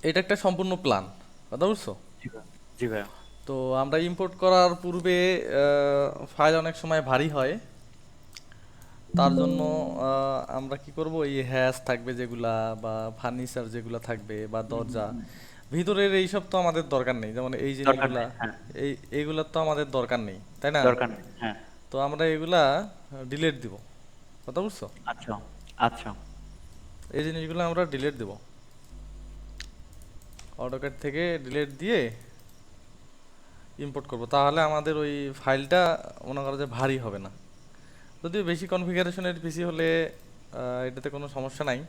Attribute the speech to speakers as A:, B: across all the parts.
A: এটা একটা সম্পূর্ণ প্ল্যান, কথা বুঝছো?
B: জি ভাই। জি ভাই।
A: তো আমরা ইম্পোর্ট করার পূর্বে ফাইল অনেক সময় ভারী হয়। তার জন্য আমরা কি করব, এই হ্যাশ থাকবে যেগুলা বা ফার্নিচার যেগুলা থাকবে বা দরজা ভিতরের এইসব তো আমাদের দরকার নেই, যেমন এই
B: দরকার
A: জিনিসগুলা
B: নেই, হ্যাঁ।
A: এইগুলার তো আমাদের দরকার নেই, তাই না?
B: দরকার নেই, হ্যাঁ।
A: তো আমরা এগুলা ডিলিট দিব, কথা বুঝছো?
B: আচ্ছা, আচ্ছা।
A: এই জিনিসগুলো আমরা ডিলিট দেব, অটোক্যাড থেকে ডিলিট দিয়ে ইম্পোর্ট করব, তাহলে আমাদের ওই ফাইলটা মনে করো যে ভারী হবে না। যদিও বেশি কনফিগারেশনের পিসি হলে এটাতে কোনো সমস্যা নাই,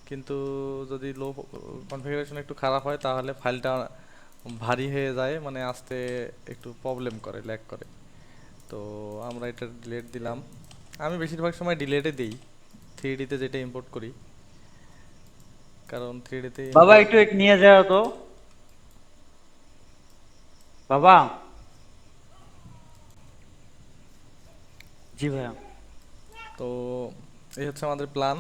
A: কিন্তু যদি লো কনফিগারেশন একটু খারাপ হয় তাহলে ফাইলটা ভারী হয়ে যায়, মানে আসতে একটু প্রবলেম করে, ল্যাগ করে। তো আমরা এটা ডিলিট দিলাম। আমি বেশিরভাগ সময় ডিলিটে দিই থ্রি ডিতে যেটা ইম্পোর্ট করি, কারণ থ্রি ডিতে
B: বাবা
A: ইম্পোর্ট।
B: একটু নিয়ে যাও তো। বাবা। জি ভাইয়া।
A: তো এই হচ্ছে আমাদের প্ল্যান।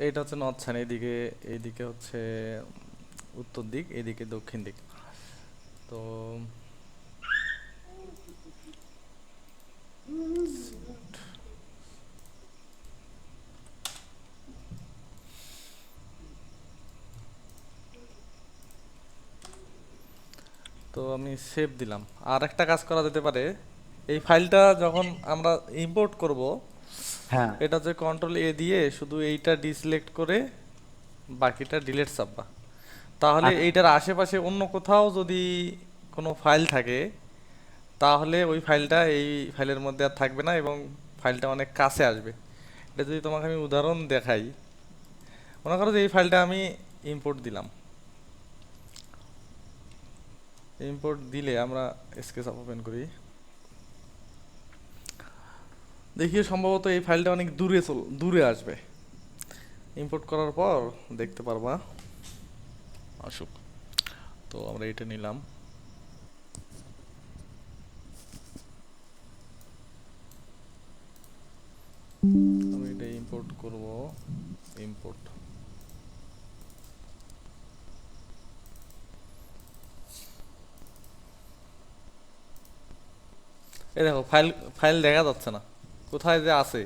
A: এইটা হচ্ছে নর্থ সাইড, এইদিকে এইদিকে হচ্ছে উত্তর দিক, এইদিকে দক্ষিণ দিক। তো তো আমি সেভ দিলাম। আর একটা কাজ করা যেতে পারে, এই ফাইলটা যখন আমরা ইম্পোর্ট করব,
B: হ্যাঁ।
A: এটা হচ্ছে কন্ট্রোল এ দিয়ে শুধু এইটা ডিসিলেক্ট করে বাকিটা ডিলিট চাপবা। তাহলে
B: আচ্ছা,
A: এইটার আশেপাশে অন্য কোথাও যদি কোনো ফাইল থাকে, তাহলে ওই ফাইলটা এই ফাইলের মধ্যে আর থাকবে না এবং ফাইলটা অনেক কাছে আসবে। এটা যদি তোমাকে আমি উদাহরণ দেখাই, মনে করো যে এই ফাইলটা আমি ইম্পোর্ট দিলাম। ইম্পোর্ট দিলে আমরা স্কেচ ওপেন করি, দেখি সম্ভবত এই ফাইলটা অনেক দূরে আসবে। ইম্পোর্ট করার পর দেখতে পারবা, আসুক। তো আমরা এটা নিলাম, আমি এটা ইম্পোর্ট করব। ইম্পোর্ট, এই দেখো ফাইল, ফাইল দেখা যাচ্ছে না, কোথায় যে আছে।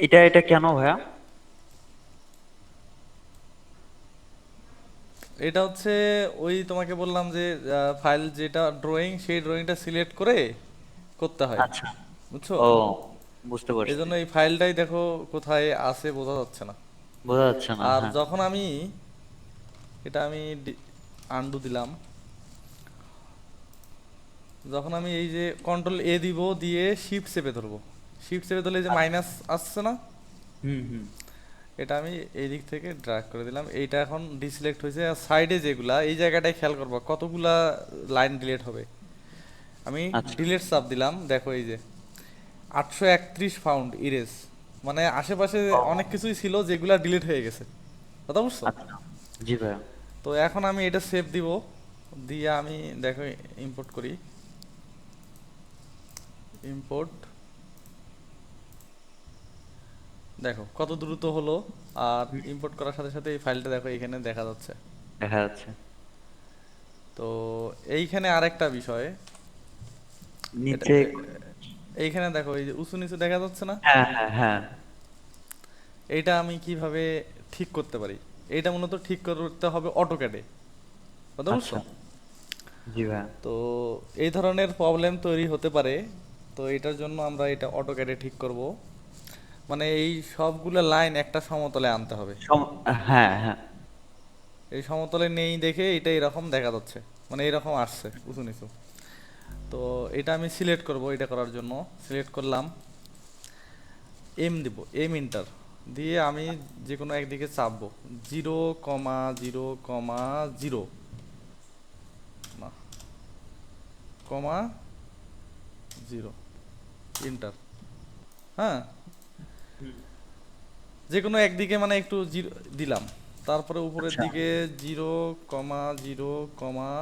B: এটা কেন ভাইয়া?
A: এটা হচ্ছে ওই তোমাকে বললাম যে ফাইল যেটা ড্রয়িং, সেই ড্রয়িংটা সিলেক্ট করে করতে হয়,
B: আচ্ছা।
A: বুঝছো?
B: ও, বুঝতে
A: এই
B: পারছি।
A: জন্য এই ফাইলটাই দেখো কোথায় আছে বোঝা যাচ্ছে না।
B: বোঝা যাচ্ছে না,
A: আর
B: হ্যাঁ।
A: যখন আমি এটা আমি আন্ডু দিলাম, যখন আমি এই যে কন্ট্রোল এ দিব, দিয়ে শিফট চেপে ধরবো, শিফট চেপে ধরলে এই যে
B: আচ্ছা।
A: মাইনাস আসছে না,
B: হুম, হুম।
A: এটা আমি এই দিক থেকে ড্র্যাগ করে দিলাম। এইটা এখন ডিসিলেক্ট হয়েছে। আর সাইডে যেগুলা, এই জায়গাটায় খেয়াল করবা কতগুলা লাইন ডিলিট হবে। আমি
B: আচ্ছা।
A: ডিলিট চাপ দিলাম, দেখো এই যে 831 পাউন্ড ইরেজ, মানে আশেপাশে
B: ও,
A: অনেক কিছুই ছিল যেগুলা ডিলিট হয়ে গেছে, কথা বুঝছো?
B: আচ্ছা। জি ভাইয়া।
A: তো এখন আমি এটা সেভ দিব, দিয়ে আমি দেখো ইম্পোর্ট করি। ইম্পোর্ট, দেখো কত দ্রুত হলো। আর
B: হুম,
A: ইম্পোর্ট করার সাথে সাথে এই ফাইলটা দেখো এখানে দেখা যাচ্ছে।
B: দেখা যাচ্ছে।
A: তো এইখানে আরেকটা বিষয়, এটা
B: নিচে।
A: এইখানে দেখো এই যে উঁচু নিচু দেখা যাচ্ছে না,
B: হ্যাঁ, হ্যাঁ, হ্যাঁ।
A: এইটা আমি কিভাবে ঠিক করতে পারি? এইটা মূলত ঠিক করতে হবে অটোক্যাডে, কথা বুঝছো?
B: আচ্ছা। জি ভাইয়া।
A: তো এই ধরনের প্রবলেম তৈরি হতে পারে। তো এটার জন্য আমরা এটা অটোক্যাডে ঠিক করব, মানে এই সবগুলো লাইন একটা সমতলে আনতে হবে।
B: সম হ্যাঁ, হ্যাঁ।
A: এই সমতলে নেই দেখে এটা এরকম দেখা যাচ্ছে, মানে এরকম আসছে উঁচু নিচু। তো এটা আমি সিলেক্ট করব, এটা করার জন্য সিলেক্ট করলাম, এম দিব, এম ইন্টার দিয়ে আমি যে কোনো একদিকে চাপবো। 0,0,0 না, কমা 0, ইন্টার। হ্যাঁ,
B: হুম।
A: যে কোনো একদিকে মানে একটু জিরো দিলাম, তারপরে উপরের
B: আচ্ছা।
A: দিকে 0,0, কমা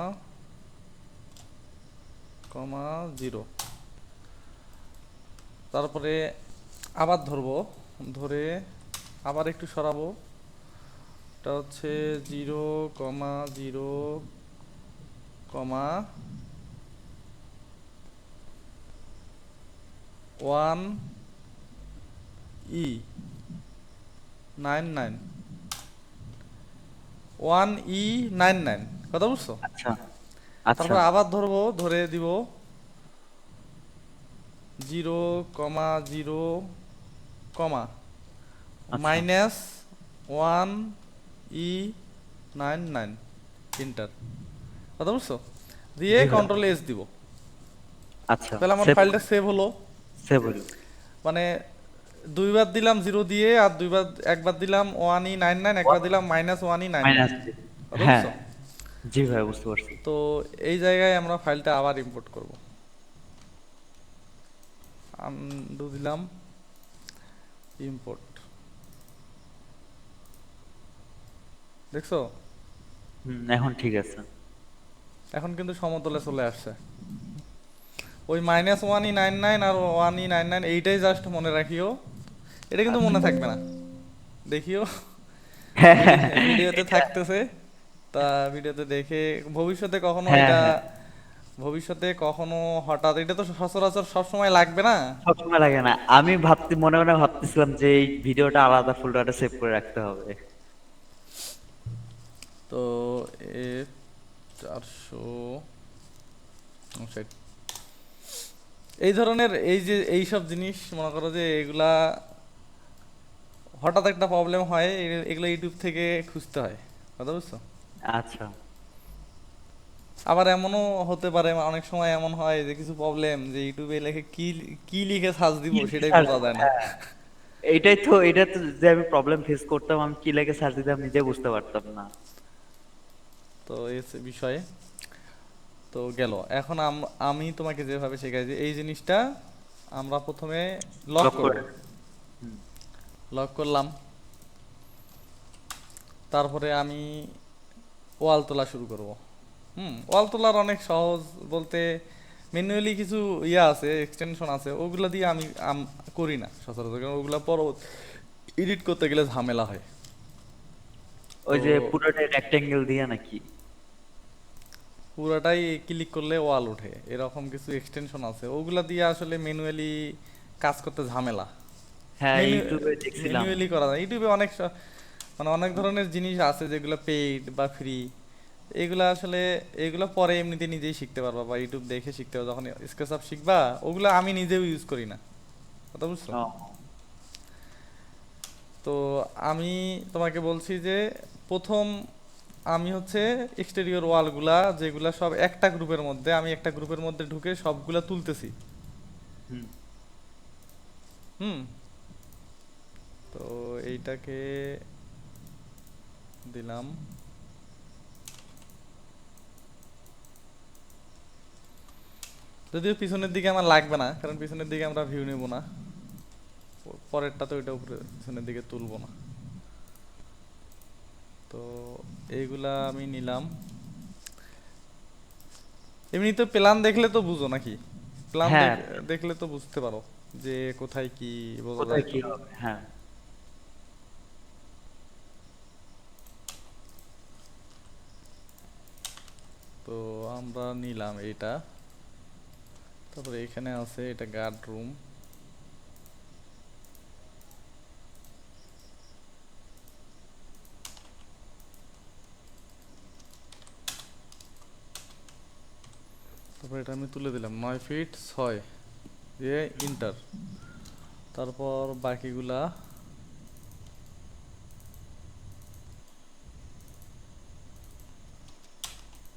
A: 0, তারপরে আবার ধরবো, ধরে আবার একটু সরাবো, এটা হচ্ছে 0,0,1 E 99 1E 99 কথা বুঝছো?
B: আচ্ছা আচ্ছা
A: তারপর আবার ধরবো, ধরে দিব 0,0, কমা
B: আচ্ছা
A: -1E 99 ইন্টার, কথা বুঝছো? দিয়ে
B: জি ভাইয়া।
A: কন্ট্রোল S দিব।
B: আচ্ছা
A: তাহলে আমার
B: সেভ
A: ফাইলটা সেভ হলো।
B: সেভ হলো।
A: মানে দুইবার দিলাম 0 দিয়ে, আর একবার দিলাম 1E 99, একবার দিলাম -1E 99,
B: মাইনাস জিরো।
A: কথা
B: হ্যাঁ
A: বুঝছো?
B: জি ভাই বুঝতে পারছি।
A: তো এই জায়গায় আমরা ফাইলটা আবার ইম্পোর্ট করব। আনডু দিলাম, ইম্পোর্ট, দেখছো?
B: এখন ঠিক আছে।
A: এখন কিন্তু সমতলে চলে আসছে। ওই -1E 99 আর 1E 99 এইটাই জাস্ট মনে রাখিও, এটা কিন্তু
B: আচ্ছা
A: মনে থাকবে না, দেখিও।
B: হ্যাঁ হ্যাঁ
A: ভিডিওতে
B: এটা
A: থাকতেছে, তা ভিডিওতে দেখে ভবিষ্যতে কখনো
B: হ্যাঁ
A: এটা,
B: হ্যাঁ
A: ভবিষ্যতে কখনো হঠাৎ, এটা তো সচরাচর সব সময় লাগবে না।
B: সবসময় লাগে না। আমি ভাবতে মনে মনে ভাবতেছিলাম যে এই ভিডিওটা আলাদা ফোল্ডারে সেভ করে রাখতে হবে।
A: তো এ 459, এই ধরনের এই যে এইসব জিনিস মনে করো যে এগুলা হঠাৎ একটা প্রবলেম হয়, এগুলো ইউটিউব থেকে খুঁজতে হয়, কথা বুঝছো?
B: আচ্ছা
A: আবার এমনও হতে পারে, অনেক সময় এমন হয় যে কিছু প্রবলেম যে ইউটিউবে লিখে কি কি লিখে সার্চ দিব
B: কি
A: সেটাই
B: সার্চ
A: বোঝা
B: দিব?
A: যায় না।
B: হ্যাঁ এটা তো যে আমি প্রবলেম ফেস করতাম, আমি কি লেগে সার্চ দিতাম নিজে বুঝতে পারতাম না।
A: তো এই হচ্ছে বিষয়। তো গেল, এখন আমি তোমাকে যেভাবে শেখাই যে এই জিনিসটা আমরা প্রথমে লক
B: লক
A: করব।
B: করে হুম,
A: লক করলাম, তারপরে আমি ওয়াল তোলা শুরু করব। ওয়াল তোলার অনেক সহজ বলতে, ম্যানুয়ালি কিছু ইয়া আছে, এক্সটেনশন আছে, ওগুলা দিয়ে আমি করি না সচরাচর, কারণ ওগুলা পর এডিট করতে গেলে ঝামেলা হয়। তো
B: ওই যে পুরোটাই রেক্টেঙ্গেল দিয়ে নাকি?
A: পুরাটাই ক্লিক করলে ওয়াল ওঠে, এরকম কিছু এক্সটেনশন আছে, ওগুলা দিয়ে আসলে ম্যানুয়ালি কাজ করতে ঝামেলা।
B: হ্যাঁ ইউটিউবে দেখছিলাম।
A: ম্যানুয়ালি করা যায় ইউটিউবে অনেক মানে অনেক ধরনের জিনিস আছে যেগুলো পেইড বা ফ্রি, এগুলা আসলে এগুলো পরে এমনিতে নিজেই শিখতে পারবা বা ইউটিউব দেখে শিখতে পারবা, যখন স্কেচআপ শিখবা ওগুলো আমি নিজেও ইউজ করি না, কথা বুঝছো?
B: ও
A: তো আমি তোমাকে বলছি যে প্রথম আমি হচ্ছে এক্সটেরিয়র ওয়ালগুলা যেগুলা সব একটা গ্রুপের মধ্যে, আমি একটা গ্রুপের মধ্যে ঢুকে সবগুলা তুলতেছি।
B: হুম
A: হুম তো এইটাকে দিলাম, যদিও পিছনের দিকে আমার লাগবে না, কারণ পিছনের দিকে আমরা ভিউ নেব না, পরেরটা তো ওইটা উপরে পিছনের দিকে তুলবো না। তো এইগুলা আমি নিলাম। এমনি তো প্ল্যান দেখলে তো বুঝো নাকি? প্ল্যান
B: হ্যাঁ
A: দেখলে তো বুঝতে পারো যে কোথায় কি বোঝা
B: কোথায়
A: যায় তো।
B: কি হবে হ্যাঁ।
A: তো আমরা নিলাম এইটা, তারপরে এখানে আছে এটা গার্ড রুম। তারপর এটা আমি তুলে দিলাম 9 ফিট 6 দিয়ে ইন্টার। তারপর বাকিগুলা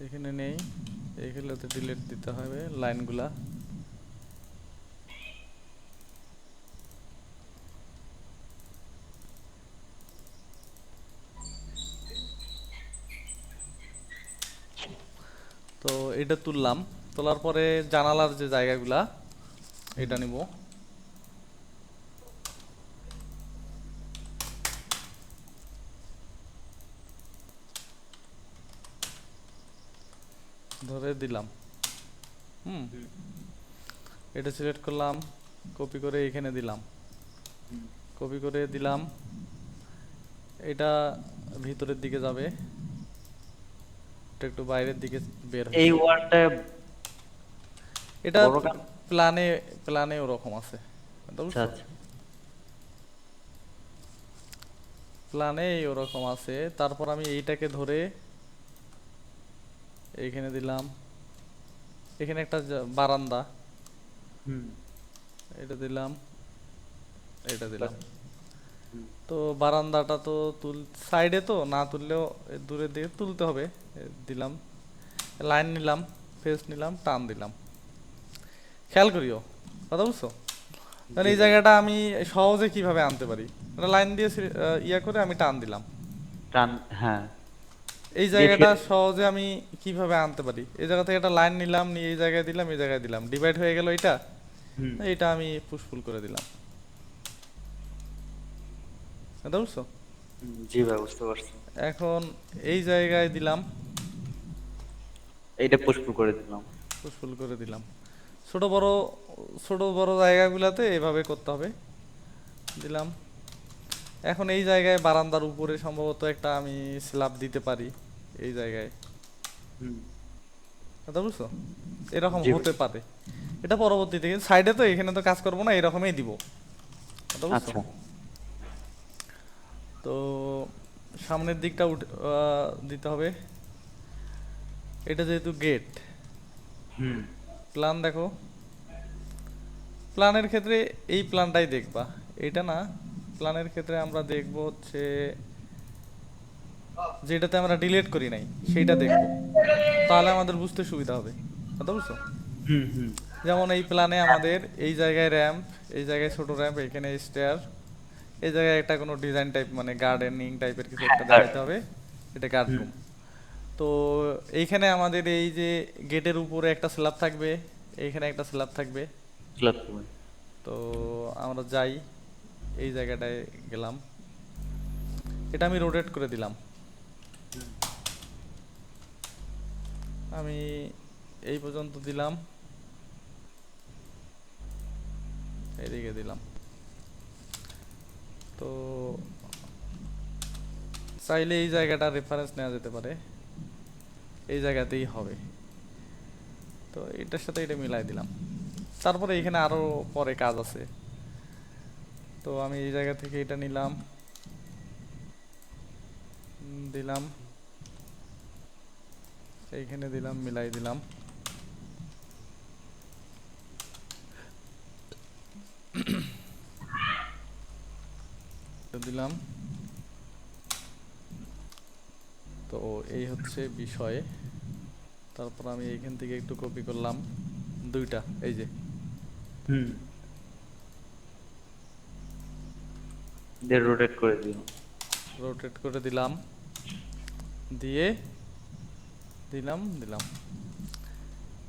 A: এখানে নেই, এইগুলোতে ডিলিট দিতে হবে লাইনগুলা। তো এটা তুললাম, তোলার পরে জানালার যে জায়গাগুলা এটা নিব। ধরে দিলাম। হুম এটা সিলেক্ট করলাম, কপি করে এখানে দিলাম, কপি করে দিলাম, এটা ভিতরের দিকে যাবে, এটা একটু বাইরের দিকে বের
B: এই
A: হয়েছে।
B: ওয়ালটা
A: এটা
B: বড় কাম।
A: প্ল্যানে প্ল্যানে ওরকম আছে, বুঝতে
B: আচ্ছা
A: পারছো?
B: আচ্ছা।
A: প্ল্যানে ওরকম আছে। তারপর আমি এইটাকে ধরে এইখানে দিলাম, এখানে একটা বারান্দা,
B: হুম।
A: এটা দিলাম, এটা দিলাম।
B: বাস। হুম।
A: তো বারান্দাটা তো সাইডে তো না তুললেও দূরের দিকে তুলতে হবে। দিলাম, লাইন নিলাম, ফেস নিলাম, টান দিলাম। খেয়াল করিও, কথা বুঝছো? তাহলে
B: জি
A: এই
B: ভাই।
A: জায়গাটা আমি সহজে কিভাবে আনতে পারি, একটা লাইন দিয়ে ইয়া করে আমি টান দিলাম।
B: টান। হ্যাঁ।
A: এই
B: দিয়ে
A: জায়গাটা
B: ফের।
A: সহজে আমি কিভাবে আনতে পারি, এই জায়গা থেকে একটা লাইন নিলাম, নিয়ে এই জায়গায় দিলাম, এই জায়গায় দিলাম, ডিভাইড হয়ে গেল এটা।
B: হুম।
A: এইটা আমি পুশফুল করে দিলাম, কথা বুঝছো?
B: জি ভাই, বুঝতে পারছি।
A: এখন এই জায়গায় দিলাম,
B: এইটা পুষ্প করে দিলাম।
A: পুশফুল করে দিলাম। ছোট বড়, ছোট বড় জায়গাগুলোতে এভাবে করতে হবে। দিলাম। এখন এই জায়গায় বারান্দার উপরে সম্ভবত একটা আমি স্ল্যাব দিতে পারি, এই জায়গায়,
B: হুম।
A: কথা বুঝছো? এরকম
B: জি ভাই।
A: হতে পারে। এটা পরবর্তীতে, কিন্তু সাইডে তো এখানে তো কাজ করবো না, এরকমই দিব, কথা বুঝছো?
B: আচ্ছা।
A: তো সামনের দিকটা দিতে হবে। এটা যেহেতু গেট,
B: হুম।
A: প্ল্যান দেখো, প্ল্যানের ক্ষেত্রে এই প্ল্যানটাই দেখবা, এটা না। প্ল্যানের ক্ষেত্রে আমরা দেখব হচ্ছে যেটাতে আমরা ডিলিট করি নাই সেইটা দেখব, তাহলে আমাদের বুঝতে সুবিধা হবে, কথা বুঝছো?
B: হুম। হুম।
A: যেমন এই প্ল্যানে আমাদের এই জায়গায় র্যাম্প, এই জায়গায় ছোট র্যাম্প, এখানে স্টেয়ার, এই জায়গায় একটা কোনো ডিজাইন টাইপ মানে গার্ডেনিং টাইপের কিছু
B: হ্যাঁ
A: একটা
B: আর।
A: দেখাইতে হবে, এটা গার্ড
B: হুম।
A: রুম। তো এইখানে আমাদের এই যে গেটের উপরে একটা স্ল্যাব থাকবে, এইখানে একটা স্ল্যাব থাকবে।
B: ক্লাব করে।
A: তো আমরা যাই, এই জায়গাটায় গেলাম, এটা আমি রোটেট করে দিলাম। আমি এই পর্যন্ত দিলাম, এদিকে দিলাম। তো চাইলে এই জায়গাটা রেফারেন্স নেওয়া যেতে পারে, এই জায়গাতেই হবে। তো এটার সাথে এটা মিলাই দিলাম। তারপরে এখানে আরো পরে কাজ আছে, তো আমি এই জায়গা থেকে এটা নিলাম, দিলাম, এইখানে দিলাম, মিলাই দিলাম। এটা দিলাম। তো এই হচ্ছে বিষয়। তারপর আমি এইখান থেকে একটু কপি করলাম দুইটা, এই যে
B: হুম। দিয়ে রোটেট করে দিও।
A: রোটেট করে দিলাম, দিয়ে দিলাম, দিলাম।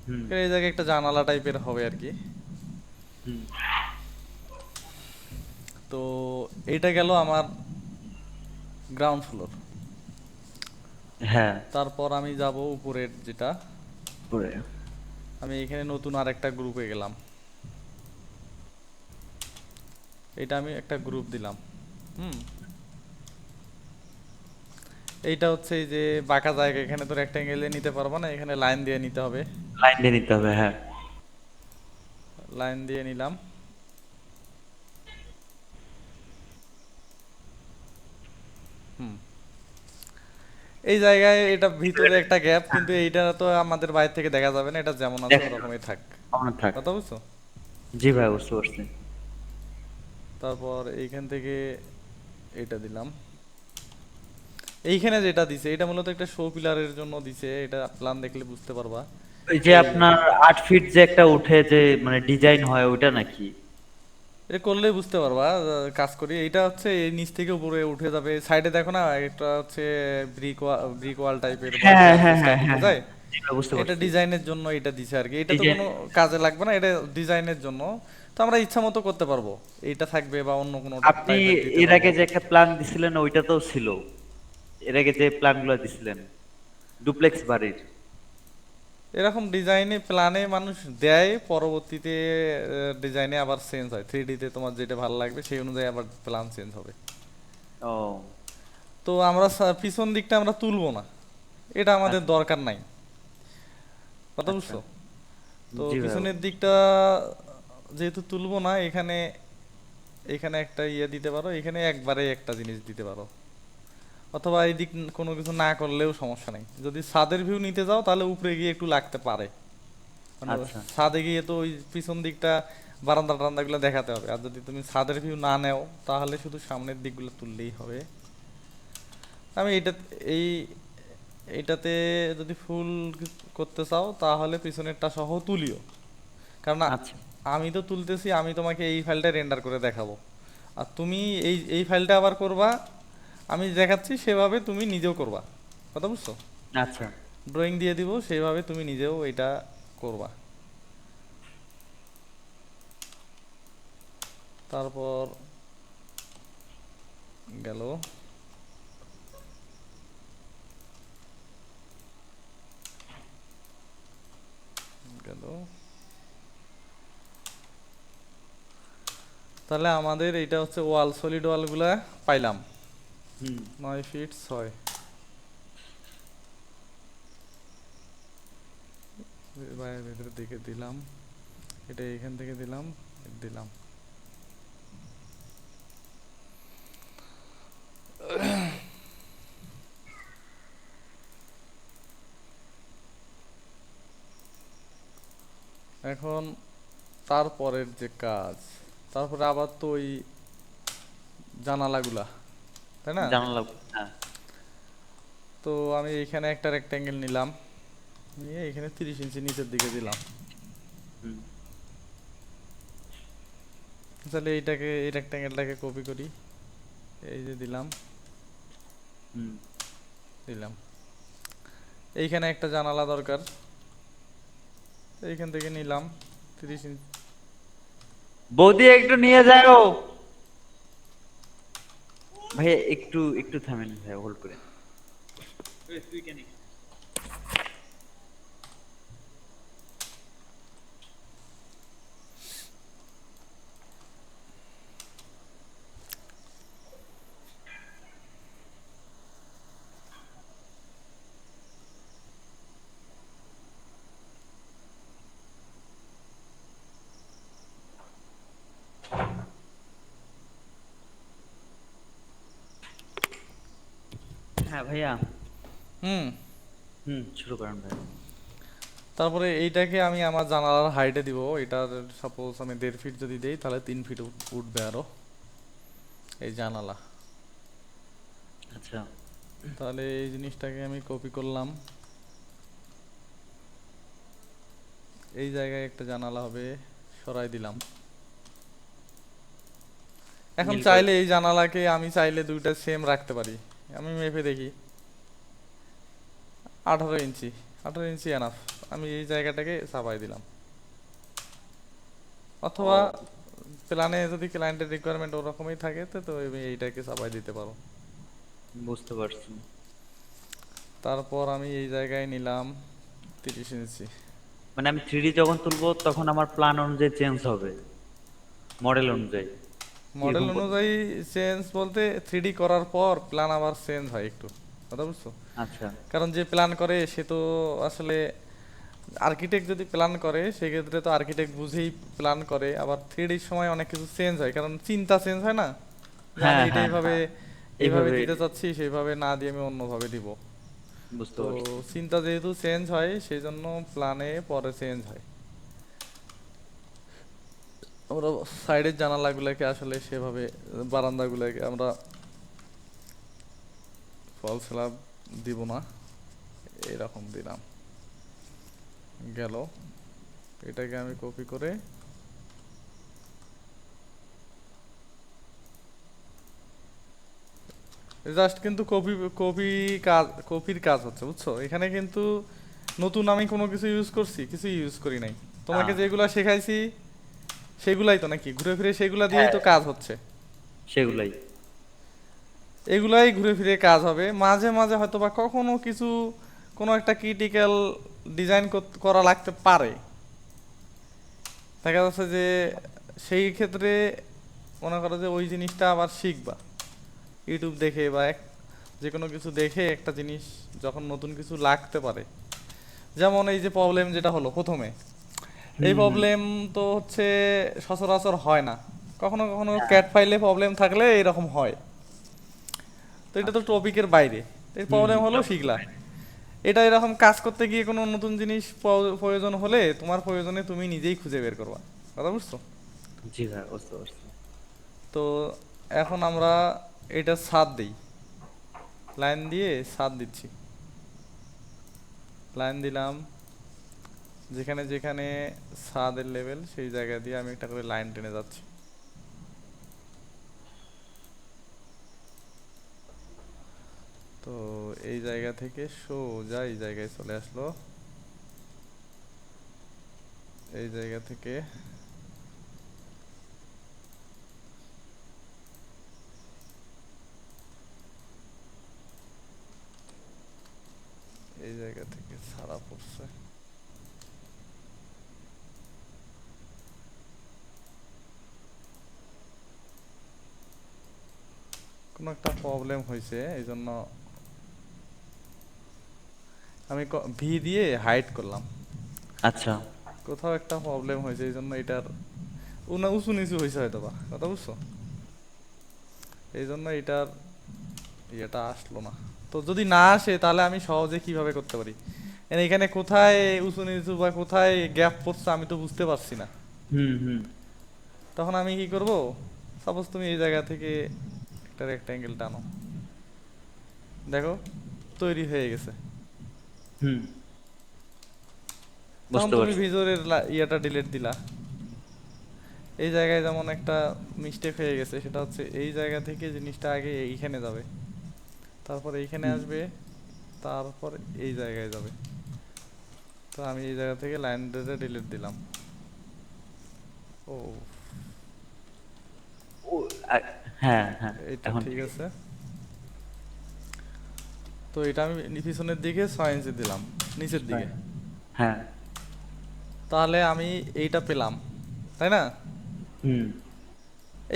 B: হুম।
A: এই জায়গায় একটা জানালা টাইপের হবে আর কি।
B: হুম।
A: তো এইটা গেল আমার গ্রাউন্ড ফ্লোর।
B: হ্যাঁ।
A: তারপর আমি যাব উপরের যেটা,
B: করে।
A: আমি এখানে নতুন আর একটা গ্রুপে গেলাম, এটা আমি একটা গ্রুপ দিলাম। হুম। এইটা হচ্ছে এই যে বাঁকা জায়গা, এখানে তো রেক্ট্যাঙ্গেলে নিতে পারবো না, এখানে লাইন দিয়ে নিতে হবে।
B: লাইন দিয়ে নিতে হবে, হ্যাঁ।
A: লাইন দিয়ে নিলাম। হুম। এই জায়গায় এটা ভিতরে একটা গ্যাপ, কিন্তু এইটা তো আমাদের বাইরে থেকে দেখা যাবে না, এটা যেমন আছে
B: দেখ।
A: ওরকমই থাক,
B: আমার থাক।
A: কথা বুঝছো?
B: জি ভাই, বুঝতে পারছি।
A: তারপর এইখান থেকে এটা দিলাম। এইখানে যেটা দিছে এটা মূলত একটা শো পিলারের জন্য দিছে, এটা প্ল্যান দেখলে বুঝতে পারবা।
B: ওই যে
A: এই
B: আপনার 8 ফিট যে একটা উঠে যে মানে ডিজাইন হয় ওইটা নাকি?
A: এটা করলেই বুঝতে পারবা, কাজ করি। এইটা হচ্ছে এই নিচ থেকে উপরে উঠে যাবে, সাইডে দেখো না একটা হচ্ছে ব্রিক ওয়াল টাইপের বা
B: হ্যাঁ হ্যাঁ
A: গ্লাস
B: হ্যাঁ
A: টাইপ উঠে
B: হ্যাঁ হ্যাঁ।
A: যায়।
B: জি ভাই, বুঝতে
A: এটা
B: পারছি।
A: ডিজাইনের জন্য এটা দিছে আর কি, এটা
B: এই
A: তো
B: যে।
A: কোনো কাজে লাগবে না, এটা ডিজাইনের জন্য। তো আমরা ইচ্ছা মতো করতে পারবো, এইটা থাকবে বা অন্য কোনো
B: আপনি
A: টাইপের দিতে
B: এর
A: পারবো।
B: আগে যে একটা প্ল্যান দিছিলেন ওইটা তো ছিল। এর আগে যে প্ল্যান গুলো দিছিলেন ডুপ্লেক্স বাড়ির।
A: এরকম ডিজাইনে প্ল্যানে মানুষ দেয়, পরবর্তীতে ডিজাইনে আবার চেঞ্জ হয়, 3D তে তোমার যেটা ভালো লাগবে সেই অনুযায়ী আবার প্ল্যান চেঞ্জ হবে।
B: ও।
A: তো আমরা পিছন দিকটা আমরা তুলবো না, এটা আমাদের
B: আচ্ছা
A: দরকার নাই। কথা
B: আচ্ছা।
A: বুঝছো? তো
B: জি ভাই
A: পিছনের
B: অবশ্যই।
A: দিকটা যেহেতু তুলবো না, এখানে এখানে একটা ইয়ে দিতে পারো, এখানে একবারে একটা জিনিস দিতে পারো, অথবা এই দিক কোনো কিছু না করলেও সমস্যা নেই। যদি ছাদের ভিউ নিতে যাও তাহলে উপরে গিয়ে একটু লাগতে পারে, মানে
B: আচ্ছা
A: ছাদে গিয়ে তো ওই পিছন দিকটা বারান্দা টারান্দাগুলো দেখাতে হবে। আর যদি তুমি ছাদের ভিউ না নেও তাহলে শুধু সামনের দিকগুলো তুললেই হবে। আমি এই এইটাতে যদি ফুল করতে চাও তাহলে পিছনেরটা সহ তুলিও, কারণ
B: আচ্ছা।
A: আমি তো তুলতেছি, আমি তোমাকে এই ফাইলটা রেন্ডার করে দেখাবো, আর তুমি এই ফাইলটা আবার করবা, আমি দেখাচ্ছি সেভাবে তুমি নিজেও করবা। কথা বুঝছো?
B: আচ্ছা
A: ড্রয়িং দিয়ে দিব, সেইভাবে তুমি নিজেও এটা করবা। তারপর গেল গেল তাহলে আমাদের এইটা হচ্ছে ওয়াল, সলিড ওয়ালগুলা পাইলাম।
B: হুম
A: 9 ফিট 6, বাইরের ভিতরে দিকে দিলাম, এটা এখান থেকে দিলাম, দিলাম। এখন তারপরের যে কাজ, তারপরে আবার তো ওই জানালাগুলা, তাই না?
B: জানালা। হ্যাঁ।
A: তো আমি এখানে একটা রেক্ট্যাঙ্গেল নিলাম, নিয়ে এখানে 30 ইঞ্চি নিচের দিকে দিলাম।
B: হুম
A: তাহলে এইটাকে, এই রেক্ট্যাঙ্গেলটাকে কপি করি, এই যে দিলাম,
B: হুম।
A: দিলাম। এইখানে একটা জানালা দরকার, এইখান থেকে নিলাম 30 ইঞ্চি।
B: বৌদি একটু নিয়ে যাও। ভাই একটু একটু থামেন ভাই, হোল্ড করে। তুই কেন? হ্যাঁ ভাইয়া।
A: হুম।
B: শুরু করেন ভাই।
A: তারপরে এইটাকে আমি আমার জানালার হাইটে দিব, এটার সাপোজ আমি 1.5 ফিট যদি দেই তাহলে 3 ফিট উঠবে আরো এই জানালা।
B: আচ্ছা।
A: তাহলে এই জিনিসটাকে আমি কপি করলাম, এই জায়গায় একটা জানালা হবে, সরাই দিলাম। এখন
B: নীল কালার।
A: চাইলে এই জানালাকে আমি চাইলে দুইটা সেম রাখতে পারি। আমি মেপে দেখি, 18 ইঞ্চি, 18 ইঞ্চি এনাফ। আমি এই জায়গাটাকে চাপাই দিলাম, অথবা
B: ও
A: প্ল্যানে যদি ক্লায়েন্টের রিকোয়ারমেন্ট ওরকমই থাকে তো তো আমি এইটাকে চাপাই দিতে পারো।
B: বুঝতে পারছি।
A: তারপর আমি এই জায়গায় নিলাম 30 ইঞ্চি।
B: মানে আমি 3D যখন তুলবো তখন আমার প্ল্যান অনুযায়ী চেঞ্জ হবে, মডেল অনুযায়ী
A: মডেল
B: এরকম
A: অনুযায়ী চেঞ্জ বলতে 3D করার পর প্ল্যান আবার চেঞ্জ হয় একটু। কথা বুঝছো?
B: আচ্ছা।
A: কারণ যে প্ল্যান করে সে তো আসলে আর্কিটেক্ট যদি প্ল্যান করে সেক্ষেত্রে তো আর্কিটেক্ট বুঝেই প্ল্যান করে। আবার 3Dর সময় অনেক কিছু চেঞ্জ হয়, কারণ চিন্তা চেঞ্জ হয় না, যে আমি
B: হ্যাঁ
A: এটা
B: হ্যাঁ
A: এইভাবে
B: হ্যাঁ।
A: এইভাবে
B: এইভাবে
A: দিতে চাচ্ছি, সেইভাবে না দিয়ে আমি অন্যভাবে দিব।
B: বুঝতে
A: তো
B: পারছি।
A: চিন্তা যেহেতু চেঞ্জ হয় সেই জন্য প্ল্যানে পরে চেঞ্জ হয়। আমরা সাইডের জানালাগুলোকে আসলে সেভাবে, বারান্দাগুলোকে আমরা ফল স্ল্যাব দিব না, এরকম দিলাম। গেল, এটাকে আমি কপি করে জাস্ট কিন্তু কপির কাজ হচ্ছে, বুঝছো? এখানে কিন্তু নতুন আমি কোনো কিছু ইউজ করছি? কিছু ইউজ করি নাই। তোমাকে
B: হ্যাঁ
A: যেগুলা শেখাইছি সেগুলাই তো, নাকি ঘুরে ফিরে সেগুলা দিয়েই
B: হ্যাঁ,
A: তো কাজ হচ্ছে।
B: সেগুলাই।
A: এগুলাই ঘুরে ফিরে কাজ হবে। মাঝে মাঝে হয়তো বা কখনো কিছু, কোনো একটা ক্রিটিক্যাল ডিজাইন করা লাগতে পারে। দেখা যাচ্ছে যে সেই ক্ষেত্রে মনে করো যে ওই জিনিসটা আবার শিখবা ইউটিউব দেখে, বা যে কোনো কিছু দেখে একটা জিনিস যখন নতুন কিছু লাগতে পারে, যেমন এই যে প্রবলেম যেটা হলো প্রথমে, এই
B: হুম হুম
A: প্রবলেম তো হচ্ছে সচরাচর হয় না, কখনো কখনো
B: হ্যাঁ
A: ক্যাট ফাইলে প্রবলেম থাকলে এরকম হয়। তো এটা তো
B: আচ্ছা
A: টপিকের বাইরে, তো এই
B: হুম
A: প্রবলেম
B: হুম
A: হলো শিখলা। এটা এরকম কাজ করতে গিয়ে কোনো নতুন জিনিস প্রয়োজন হলে তোমার প্রয়োজনে তুমি নিজেই খুঁজে বের করবা, কথা বুঝছো?
B: জি ভাই বুঝতে পারছি।
A: তো এখন আমরা এটা সাত দিই, লাইন দিয়ে সাত দিচ্ছি, লাইন দিলাম, যেখানে যেখানে সাদের লেভেল সেই জায়গা দিয়ে আমি একটা করে লাইন টেনে যাচ্ছি। তো এই জায়গা থেকে সোজা এই জায়গায় চলে আসলো, এই জায়গা থেকে এই জায়গা থেকে ছাড়া পড়ছে। কোনো একটা প্রবলেম হয়েছে এই জন্য আমি ভি দিয়ে হাইড করলাম।
B: আচ্ছা
A: কোথাও একটা প্রবলেম হয়েছে এই জন্য এটার উঁচু নিচু হয়েছে হয়তো বা, কথা বুঝছো? এই জন্য এটার ইয়েটা আসলো না। তো যদি না আসে তাহলে আমি সহজে কিভাবে করতে পারি, এখানে কোথায় উঁচু নিচু বা কোথায় গ্যাপ পড়ছে আমি তো বুঝতে পারছি না।
B: হুম হুম
A: তখন আমি কি করব, সাপোজ তুমি এই জায়গা থেকে একটা রেক্ট্যাঙ্গেল টানো, দেখো তৈরি হয়ে গেছে।
B: হুম
A: তখন
B: বুঝতে
A: তুমি
B: পারছি।
A: ভিতরের ইয়েটা ডিলিট দিলা। এই জায়গায় যেমন একটা মিস্টেক হয়ে গেছে, সেটা হচ্ছে এই জায়গা থেকে জিনিসটা আগে এইখানে যাবে, তারপর এইখানে
B: হুম
A: আসবে, তারপর এই জায়গায় যাবে। তো আমি এই জায়গা থেকে লাইন ধরে ডিলিট দিলাম। ও,
B: ও, হ্যাঁ হ্যাঁ
A: এইটা
B: এখন
A: ঠিক
B: ঠিক আছে।
A: আছে। তো এটা আমি পিছনের দিকে 6 ইঞ্চি দিলাম, নিচের দিকে।
B: হ্যাঁ
A: তাহলে আমি এইটা পেলাম, তাই না?
B: হুম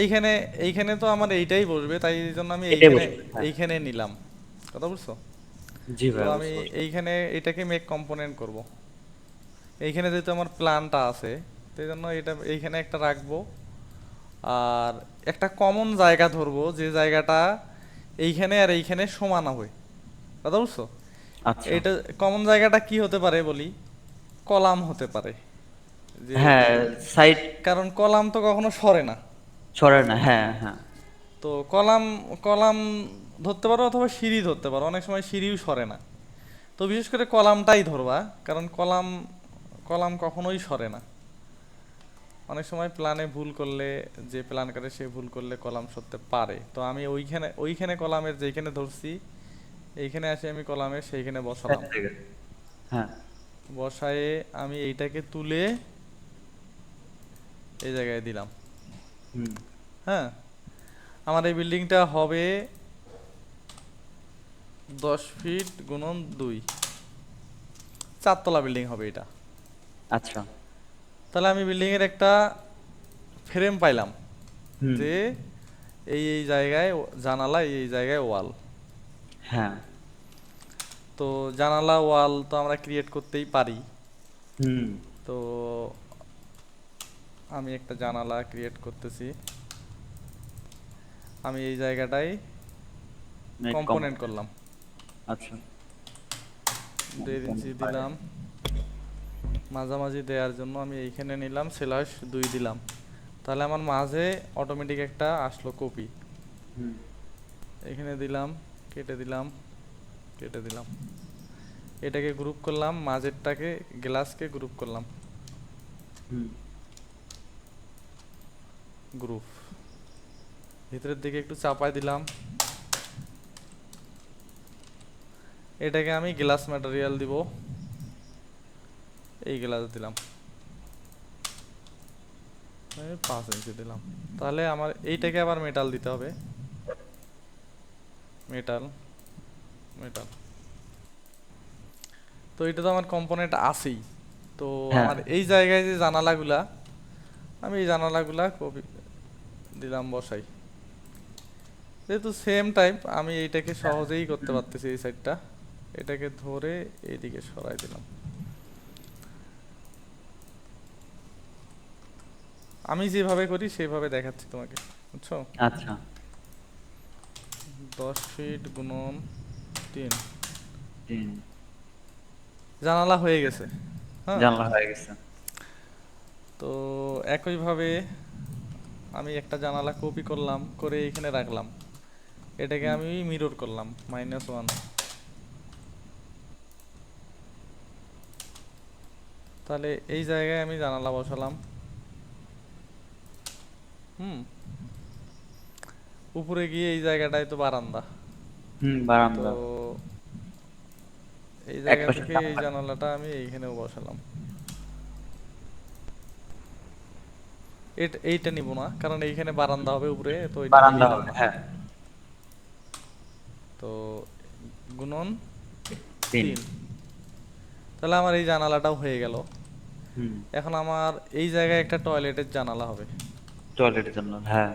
A: এইখানে এইখানে তো আমার এইটাই বসবে, তাই এই জন্য আমি
B: এটাই
A: এইখানে
B: বলবো হ্যাঁ।
A: এইখানে নিলাম, কথা বুঝছো?
B: জি
A: তো
B: ভাই
A: আমি
B: বুঝতে পারছি।
A: এইখানে এটাকে মেক কম্পোনেন্ট করব। এইখানে যেহেতু আমার প্ল্যানটা আছে, সেই জন্য এটা এইখানে একটা রাখবো। আর একটা কমন জায়গা ধরবো, যে জায়গাটা এইখানে আর এইখানে সমান হবে, কথা বুঝছো?
B: আচ্ছা
A: এটা কমন জায়গাটা কি হতে পারে বলি, কলাম হতে পারে, যে
B: হ্যাঁ সাইড
A: কারণ কলাম তো কখনো সরে না।
B: ছড়ে না হ্যাঁ হ্যাঁ।
A: তো কলাম কলাম ধরতে পারো অথবা সিঁড়ি ধরতে পারো, অনেক সময় সিঁড়িও সরে না। তো বিশেষ করে কলামটাই ধরবা, কারণ কলাম কলাম কখনোই সরে না। অনেক সময় প্ল্যানে ভুল করলে, যে প্ল্যান করে সে ভুল করলে কলাম সরতে পারে। তো আমি ওইখানে ওইখানে কলামের যেখানে ধরছি এইখানে আসে আমি কলামের সেইখানে
B: এক
A: বসালাম।
B: সেকেন্ড হ্যাঁ
A: বসায়ে আমি এইটাকে তুলে এই জায়গায় দিলাম।
B: হুম
A: হ্যাঁ, আমার এই বিল্ডিংটা হবে 10 ফিট × 2, 4 তলা বিল্ডিং হবে এটা।
B: আচ্ছা
A: তাহলে আমি বিল্ডিং এর একটা ফ্রেম পাইলাম,
B: হুম
A: যে এই এই জায়গায় জানালা, এই এই জায়গায় ওয়াল।
B: হ্যাঁ
A: তো জানালা ওয়াল তো আমরা ক্রিয়েট করতেই পারি।
B: হুম
A: তো আমি একটা জানালা ক্রিয়েট করতেছি, আমি এই জায়গাটায়
B: নেট কম
A: কম্পোনেন্ট করলাম,
B: আচ্ছা
A: 1.5 ইঞ্চি দিলাম। মাঝামাঝি দেওয়ার জন্য আমি এইখানে নিলাম /2 দিলাম, তাহলে আমার মাঝে অটোমেটিক একটা আসলো কপি।
B: হুম
A: এখানে দিলাম, কেটে দিলাম, কেটে দিলাম, এটাকে গ্রুপ করলাম, মাঝেরটাকে গ্লাসকে গ্রুপ করলাম,
B: হুম
A: গ্রুপ। ভিতরের দিকে একটু চাপায় দিলাম, এটাকে আমি গ্লাস ম্যাটেরিয়াল দিব, এই গ্লাস দিলাম, 5 ইঞ্চি দিলাম। তাহলে আমার এইটাকে আবার মেটাল দিতে হবে, মেটাল, মেটাল। তো এটা তো আমার কম্পোনেন্ট আছেই। তো
B: হ্যাঁ
A: আমার এই জায়গায় যে জানালাগুলা, আমি এই জানালাগুলা কপি দিলাম, বসাই। যেহেতু সেম টাইপ আমি এইটাকে সহজেই করতে পারতেছি এই সাইডটা, এটাকে ধরে এইদিকে সরাই দিলাম। আমি যেভাবে করি সেভাবে দেখাচ্ছি তোমাকে, বুঝছো?
B: আচ্ছা।
A: 10 ফিট গুণন 3,
B: 3।
A: জানালা হয়ে গেছে। হ্যাঁ,
B: জানলা হয়ে গেছে।
A: তো একইভাবে আমি একটা জানালা কপি করলাম, করে এখানে রাখলাম, এটাকে
B: হুম,
A: আমি মিরর করলাম -1। তাহলে এই জায়গায় আমি জানালা বসালাম। হুম, উপরে গিয়ে এই জায়গাটায় তো বারান্দা, তো
B: বারান্দা।
A: এই
B: এক
A: জায়গা
B: পাশে
A: থেকে এই
B: জানলা।
A: জানালাটা আমি এইখানেও বসালাম। এইটা নিব না, কারণ এইখানে বারান্দা হবে উপরে, তো এটা
B: বারান্দা
A: নিলাম
B: হবে,
A: না।
B: হ্যাঁ।
A: তো গুণন
B: 3।
A: 3, তাহলে আমার এই জানালাটাও হয়ে গেল।
B: হুম।
A: এখন আমার এই জায়গায় একটা টয়লেটের জানালা হবে,
B: টয়লেটের জন্য, হ্যাঁ।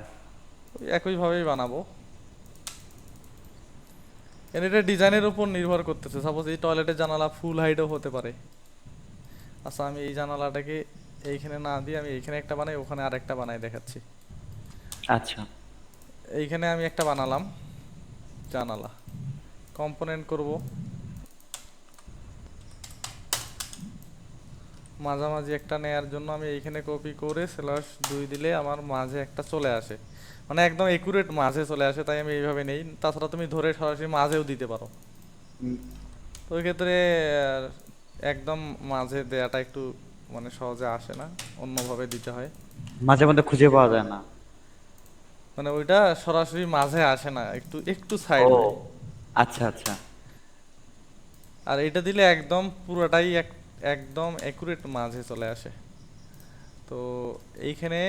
A: ওই একইভাবেই বানাবো। এর এটা ডিজাইনের উপর নির্ভর করতেছে, সাপোজ এই টয়লেটের জানালা ফুল হাইটও হতে পারে। আচ্ছা, আমি এই জানালাটাকে এইখানে না দিয়ে আমি এইখানে একটা বানাই, ওখানে আরেকটা বানাই দেখাচ্ছি।
B: আচ্ছা।
A: এইখানে আমি একটা বানালাম জানালা, কম্পোনেন্ট করব, মাঝামাঝি একটা নেয়ার জন্য আমি এইখানে কপি করে /2 দিলে আমার মাঝে একটা চলে আসে, মানে একদম একুরেট মাঝে চলে আসে, তাই আমি এইভাবে নেই। তাছাড়া তুমি ধরে সরাসরি মাঝেও দিতে পারো,
B: হুম,
A: তো ওই ক্ষেত্রে একদম মাঝে দেয়াটা একটু মানে সহজে আসে না, অন্যভাবে দিতে হয়।
B: মাঝে মধ্যে খুঁজে পাওয়া যায় না।
A: মানে ওইটা সরাসরি মাঝে আসে না, একটু একটু
B: ও,
A: সাইড হয়।
B: আচ্ছা আচ্ছা।
A: আর এটা দিলে একদম পুরোটাই একদম একুরেট মাঝে চলে আসে। তো এইখানে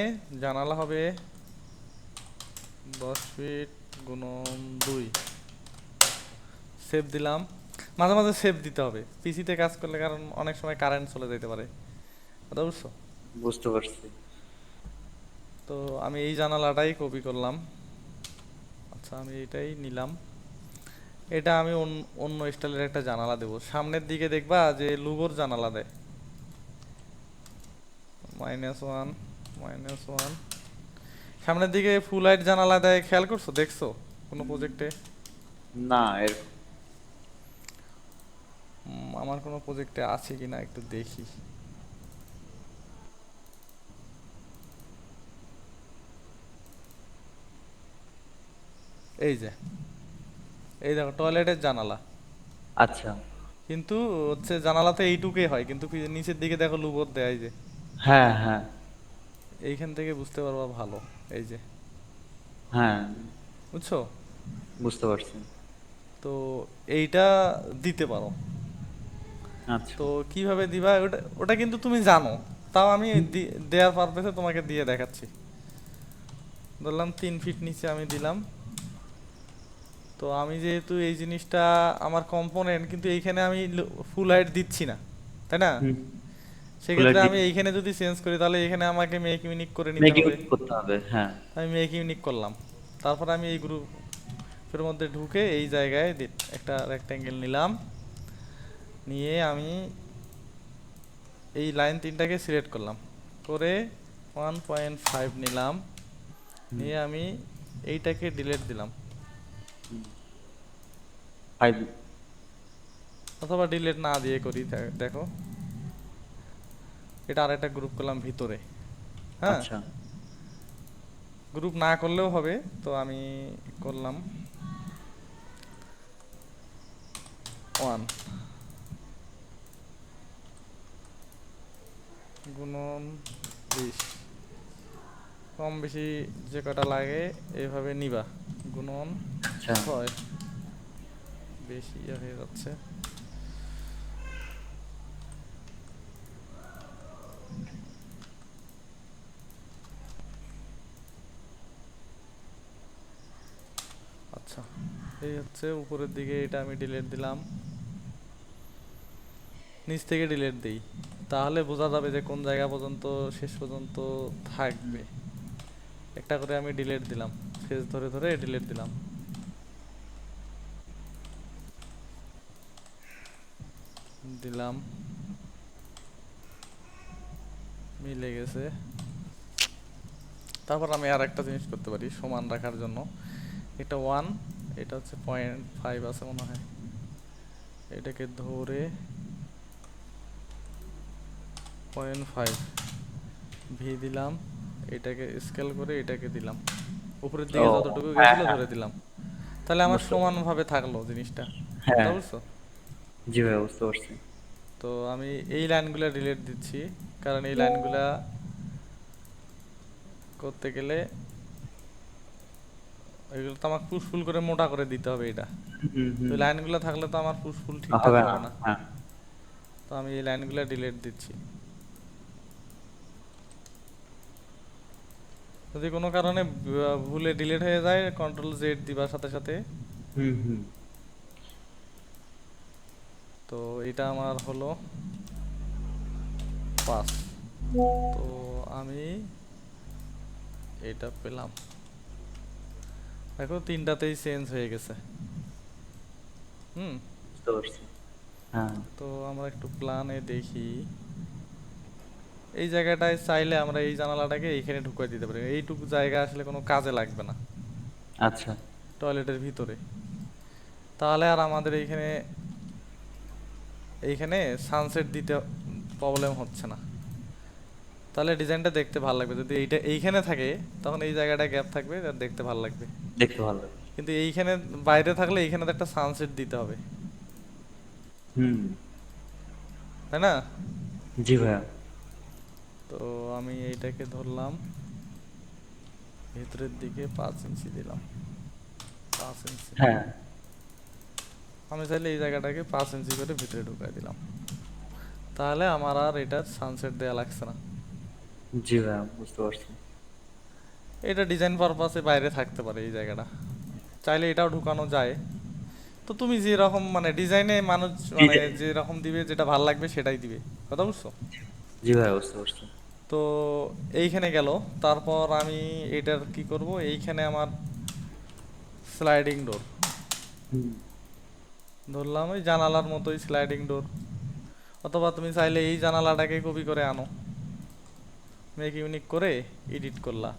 A: জানালা হবে 10 ফিট গুণন 2, সেভ দিলাম। মাঝে মাঝে সেভ দিতে হবে পিসিতে কাজ করলে, কারণ অনেক সময় কারেন্ট চলে যেতে পারে, কথা বুঝছো?
B: বুঝতে পারছি।
A: তো আমি এই জানালাটাই কপি করলাম। আচ্ছা, আমি এটাই নিলাম। এটা আমি অন্য স্টাইলের একটা জানালা দেবো, সামনের দিকে দেখবা যে লুগোর জানালা দেয় -1 -1, সামনের দিকে ফুল লাইট জানালা দেয়, খেয়াল করছো, দেখছো কোনো প্রজেক্টে?
B: না, এর।
A: আমার কোনো প্রজেক্টে আছে কিনা একটু দেখি। এই যে, এই দেখো টয়লেটের জানালা,
B: আচ্ছা।
A: কিন্তু হচ্ছে জানালাতে এইটুকুই হয়, কিন্তু নিচের দিকে দেখো লুগোর দেয়, এই যে
B: হ্যাঁ হ্যাঁ।
A: এইখান থেকে বুঝতে পারবা ভালো, এই যে,
B: হ্যাঁ,
A: বুঝছো?
B: বুঝতে পারছি।
A: তো এইটা দিতে পারো।
B: আচ্ছা।
A: তো কিভাবে দিবা ওটা, ওটা কিন্তু তুমি জানো, তাও আমি
B: হুম,
A: দেওয়ার পারপাসে তোমাকে দিয়ে দেখাচ্ছি। ধরলাম 3 ফিট নিচে আমি দিলাম। তো আমি যেহেতু এই জিনিসটা আমার কম্পোনেন্ট, কিন্তু এইখানে আমি ফুল হাইট দিচ্ছি না, তাই না?
B: হুম। ফুলের
A: সেক্ষেত্রে
B: দিক
A: আমি এইখানে যদি চেঞ্জ করি, তাহলে এখানে আমাকে মেক ইউনিক করে নিতে
B: মেকিং
A: হবে।
B: করতে হবে, হ্যাঁ।
A: আমি মেক ইউনিক করলাম, তারপর আমি এই গ্রুপের মধ্যে ঢুকে এই জায়গায় একটা রেক্ট্যাঙ্গেল নিলাম, নিয়ে আমি এই লাইন তিনটাকে সিলেক্ট করলাম, করে 1.5 নিলাম,
B: হুম,
A: নিয়ে আমি এইটাকে ডিলিট দিলাম,
B: হুম। 5।
A: অথবা ডিলিট না দিয়ে করি, দেখো এটা আরেকটা গ্রুপ করলাম ভিতরে। হ্যাঁ,
B: আচ্ছা।
A: গ্রুপ না করলেও হবে, তো আমি করলাম 1 গুণন 20, কম বেশি যে কটা লাগে এইভাবে নিবা, গুণন
B: আচ্ছা।
A: 6, বেশি হয়ে যাচ্ছে। আচ্ছা, এই হচ্ছে উপরের দিকে, এটা আমি ডিলিট দিলাম, নিচ থেকে ডিলিট দিই, তাহলে বোঝা যাবে যে কোন জায়গা পর্যন্ত শেষ পর্যন্ত থাকবে। একটা করে আমি ডিলিট দিলাম, ফেজ ধরে ধরে ডিলিট দিলাম। দিলাম, মিলে গেছে। তারপর আমি আর একটা জিনিস করতে পারি সমান রাখার জন্য, এটা 1, এটা হচ্ছে 0.5 আছে মনে হয়, এটাকে ধরে 0.5 ভি দিলাম, এটাকে স্কেল করে এটাকে দিলাম, উপরের
B: ও
A: দিকে যতটুকু
B: হ্যাঁ
A: গেছিল
B: হ্যাঁ,
A: ধরে দিলাম। তাহলে আমার
B: বুঝতে পারছি।
A: সমানভাবে থাকলো জিনিসটা, কথা
B: হ্যাঁ,
A: বুঝছো?
B: জি ভাই বুঝতে পারছি।
A: তো আমি এই লাইনগুলো ডিলিট দিচ্ছি, কারণ এই লাইনগুলা করতে গেলে এগুলো তো আমার পুশফুল করে মোটা করে দিতে হবে এটা।
B: হুম
A: তো
B: হুম,
A: এই লাইনগুলো থাকলে তো আমার পুশফুল ঠিকঠাক
B: হবে না।
A: হবে না।
B: হ্যাঁ,
A: তো আমি এই লাইনগুলো ডিলিট দিচ্ছি। যদি কোনো কারণে ভুলে ডিলিট হয়ে যায়, কন্ট্রোল জেড দিবার সাথে সাথে।
B: হুম হুম,
A: তো এটা আমার হলো 5। তো আমি এটা পেলাম, দেখো তিনটাতেই চেঞ্জ হয়ে গেছে। হুম।
B: বুঝতে পারছি। হ্যাঁ,
A: তো আমরা একটু প্ল্যানে দেখি, এই জায়গাটায় চাইলে আমরা এই জানালাটাকে এইখানে ঢুকিয়ে দিতে পারি, এইটুকু জায়গা আসলে কোনো কাজে লাগবে না
B: আচ্ছা।
A: টয়লেটের ভিতরে। তাহলে আর আমাদের এইখানে এইখানে সানসেট দিতে প্রবলেম হচ্ছে না। তাহলে ডিজাইনটা দেখতে ভালো লাগবে, যদি এইটা এইখানে থাকে তখন এই জায়গাটা গ্যাপ থাকবে আর দেখতে ভালো লাগবে।
B: দেখতে ভালো লাগে।
A: কিন্তু এইখানে বাইরে থাকলে এইখানে তো একটা সানসেট দিতে হবে,
B: হুম,
A: তাই না?
B: জি ভাইয়া।
A: তো আমি এইটাকে ধরলাম, ভেতরের দিকে 5 ইঞ্চি দিলাম, 5 ইঞ্চি।
B: হ্যাঁ,
A: আমি চাইলে এই জায়গাটাকে 5 ইঞ্চি করে ভিতরে ঢুকাই দিলাম, তাহলে আমার আর এটা সানসেট দেয়া লাগছে না।
B: জি ভাইয়া বুঝতে পারছি।
A: এটা ডিজাইন পারপাসে বাইরে থাকতে পারে এই জায়গাটা, চাইলে এটাও ঢুকানো যায়। তো তুমি যেরকম মানে ডিজাইনে মানুষ মানে
B: ডিজাইন,
A: যেরকম দিবে, যেটা ভালো লাগবে সেটাই দিবে, কথা বুঝছো?
B: জি ভাইয়া বুঝতে পারছি।
A: তো এইখানে গেল, তারপর আমি এটার কি করব, এইখানে আমার স্লাইডিং ডোর
B: হুম,
A: ধরলাম, ওই জানালার মতোই স্লাইডিং ডোর। অথবা তুমি চাইলে এই জানালাটাকে কপি করে আনো, মেক ইউনিক করে এডিট করলা।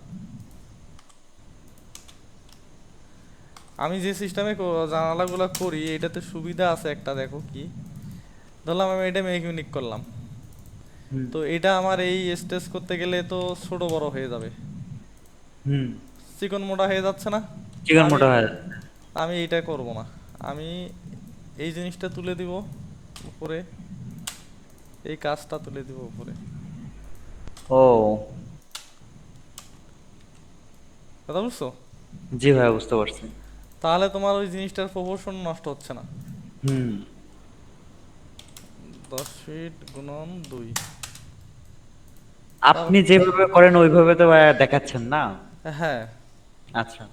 A: আমি যে সিস্টেমে জানালাগুলো করি এটাতে সুবিধা আছে একটা, দেখো কি, ধরলাম আমি এটা মেক ইউনিক করলাম,
B: হুম,
A: তো এটা আমার এই স্টেজ করতে গেলে তো ছোট বড় হয়ে যাবে,
B: হুম,
A: চিকন মোটা হয়ে যাচ্ছে না।
B: চিকেন
A: আমি
B: মোটা হয়ে যাচ্ছে।
A: আমি এটা করব না, আমি এই জিনিসটা তুলে দিব উপরে, এই কাজটা তুলে দিব উপরে,
B: ও,
A: কথা বুঝছো?
B: জি ভাইয়া বুঝতে পারছি।
A: তাহলে তোমার ওই জিনিসটার প্রপোর্শন নষ্ট হচ্ছে না।
B: হুম,
A: 10 ফিট গুণন 2।
B: আপনি যেভাবে করেন ওইভাবে তো ভাইয়া দেখাচ্ছেন না।
A: হ্যাঁ।
B: আচ্ছা।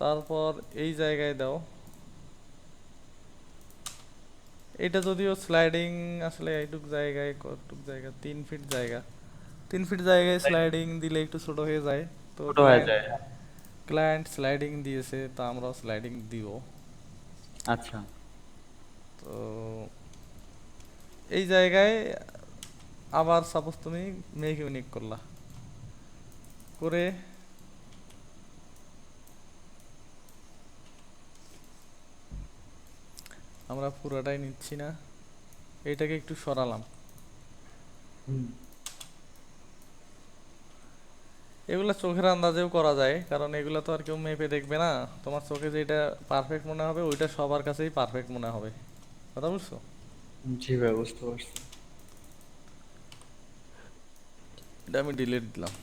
A: তারপর এই জায়গায় দাও, এটা যদিও স্লাইডিং, আসলে এইটুক জায়গায় কতটুক জায়গা, 3 ফিট জায়গা, 3 ফিট জায়গায় স্লাইডিং দিলে একটু ছোট হয়ে যায়। তো
B: ছোট হয়ে
A: ক্লায়েন্ট
B: যায়।
A: ক্লায়েন্ট স্লাইডিং দিয়েছে, তা আমরাও স্লাইডিং দিব।
B: আচ্ছা।
A: তো এই জায়গায় আবার সাপোজ তুমি মেক ইউনিক করলা, করে আমরা পুরোটাই নিচ্ছি না, এটাকে একটু সরালাম।
B: হুম,
A: এগুলো চোখের আন্দাজেও করা যায়, কারণ এগুলো তো আর কেউ মেপে দেখবে না। তোমার চোখে যেটা পারফেক্ট মনে হবে ওইটা সবার কাছেই পারফেক্ট মনে হবে, কথা বুঝছো?
B: জি ভাইয়া বুঝতে পারছি।
A: এটা আমি ডিলিট দিলাম।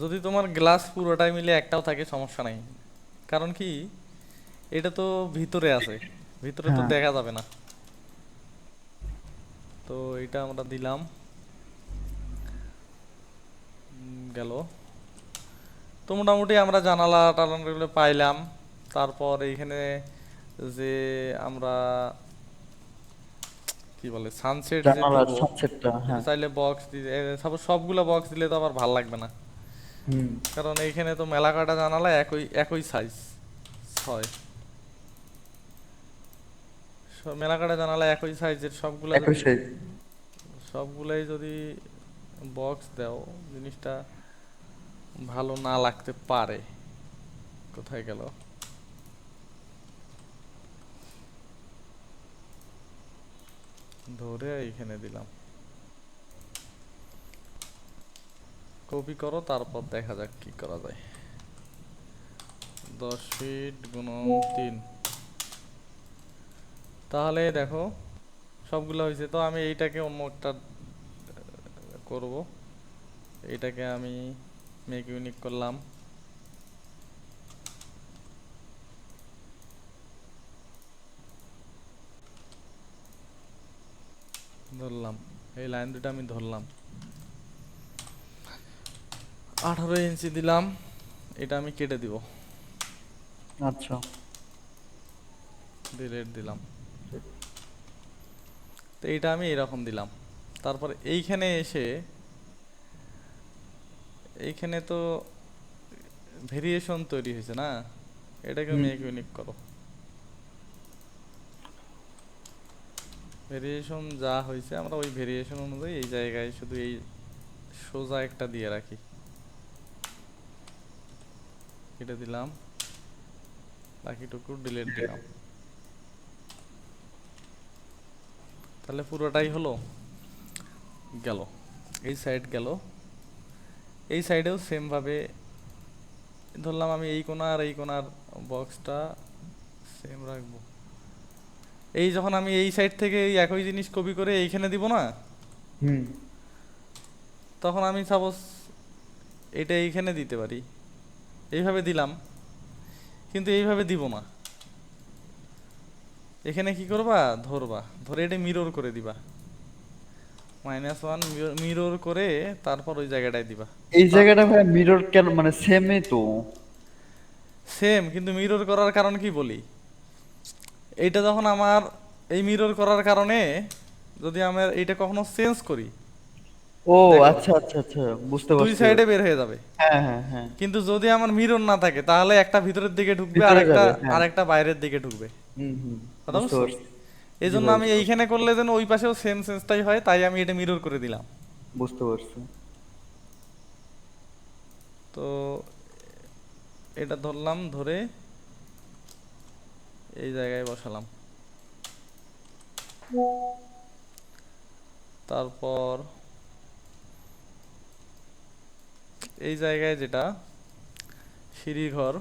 A: যদি তোমার গ্লাস পুরোটাই মিলে একটাও থাকে সমস্যা নাই, কারণ কি, এটা তো ভিতরে আছে, ভিতরে তো
B: হ্যাঁ,
A: দেখা যাবে না। তো এটা আমরা দিলাম, গেল। তো মোটামুটি আমরা জানালা টানালাগুলো পাইলাম। তারপর এইখানে যে আমরা কি বলে সানসেট যে
B: জানালার
A: দিব,
B: সানসেটটা,
A: এটা
B: হ্যাঁ।
A: চাইলে বক্স দিতে, সাপোজ সবগুলো বক্স দিলে তো আবার ভাল লাগবে না।
B: হুম।
A: কারণ এইখানে তো মেলা কাটা জানালা একই একই সাইজ হয়। মেলা কাটা জানালা একই সাইজের সবগুলা
B: একই
A: যদি
B: সাইজ।
A: সবগুলাই যদি বক্স দাও, জিনিসটা ভালো না লাগতে পারে। কোথায় গেল? ধরে এইখানে দিলাম, কপি করো, তারপর দেখা যাক কি করা যায়। 10 ফিট গুণন 3, তাহলে দেখো সবগুলো হয়েছে। তো আমি এইটাকে অন্য একটা করব, এইটাকে আমি মেক ইউনিক করলাম, ধরলাম এই লাইন দুটো আমি ধরলাম, 18 ইঞ্চি দিলাম, এটা আমি কেটে দিব,
B: আচ্ছা।
A: ডিলিট দিলাম। তো এইটা আমি এরকম দিলাম। তারপর এইখানে এসে এইখানে তো ভেরিয়েশন তৈরি হয়েছে না, এটাকে
B: হুম।
A: মেক ইউনিক করো। ভেরিয়েশন যা হয়েছে আমরা ওই ভেরিয়েশন অনুযায়ী এই জায়গায় শুধু এই সোজা একটা দিয়ে রাখি, এটা দিলাম, বাকিটুকু ডিলিট দিলাম। তাহলে পুরোটাই হলো গেল, এই সাইড গেল। এই সাইডেও সেম ভাবে ধরলাম আমি এই কোণা আর এই কোণার বক্সটা সেম রাখবো। এই যখন আমি এই সাইড থেকে এই একই জিনিস কপি করে এইখানে দিব না,
B: হুম।
A: তখন আমি সাপোজ এটা এইখানে দিতে পারি, এইভাবে দিলাম, কিন্তু এইভাবে দিব না। এখানে কি করবা, ধরবা, ধরে এটা মিরর করে দিবা, -1 মিরর করে তারপর ওই জায়গাটায় দিবা।
B: এই
A: তা
B: জায়গাটা ভাই মিরর কেন, মানে সেমই তো।
A: সেম, কিন্তু মিরর করার কারণ কি বলি, এইটা যখন আমার এই মিরর করার কারণে যদি আমরা এইটা কখনো চেঞ্জ করি,
B: ও
A: দেখো
B: আচ্ছা আচ্ছা আচ্ছা, বুঝতে
A: দুই
B: পারছি
A: সাইডে
B: এবার।
A: বের হয়ে যাবে।
B: হ্যাঁ হ্যাঁ হ্যাঁ।
A: কিন্তু যদি আমার মিরর না থাকে তাহলে একটা ভিতরের দিকে ঢুকবে,
B: ভিতরে
A: আরেকটা
B: যাবে, হ্যাঁ।
A: আরেকটা বাইরের দিকে ঢুকবে।
B: হুম হুম।
A: কথা
B: বুঝতে
A: বুঝছো?
B: পারছি।
A: এই
B: জি
A: জন্য
B: ভাই,
A: আমি
B: বুঝতে পারছি।
A: এইখানে করলে যেন ওই পাশেও সেম সেন্সটাই হয়, তাই আমি এটা মিরর করে দিলাম।
B: বুঝতে পারছি।
A: তো এটা ধরলাম, ধরে এই জায়গায় বসালাম, তারপর এই জায়গায় যেটা সিঁড়িঘর,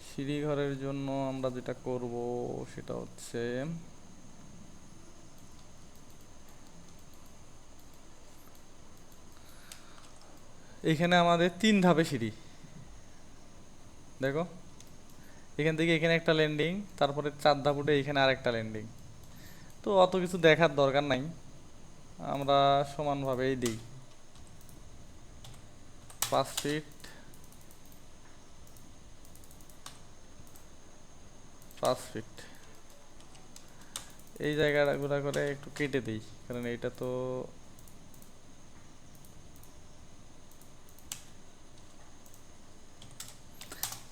A: সিঁড়িঘরের জন্য আমরা যেটা করব সেটা হচ্ছে এখানে আমাদের 3 ধাপে সিঁড়ি, দেখো এখান থেকে এখানে একটা ল্যান্ডিং, তারপরে 4 ধাপ উঠে এখানে আরেকটা ল্যান্ডিং। তো অত কিছু দেখার দরকার নাই, আমরা সমানভাবেই দিই। 5 ফিট, 5 ফিট, এই জায়গাটা ঘোরা করে একটু কেটে দিই, কারণ এইটা তো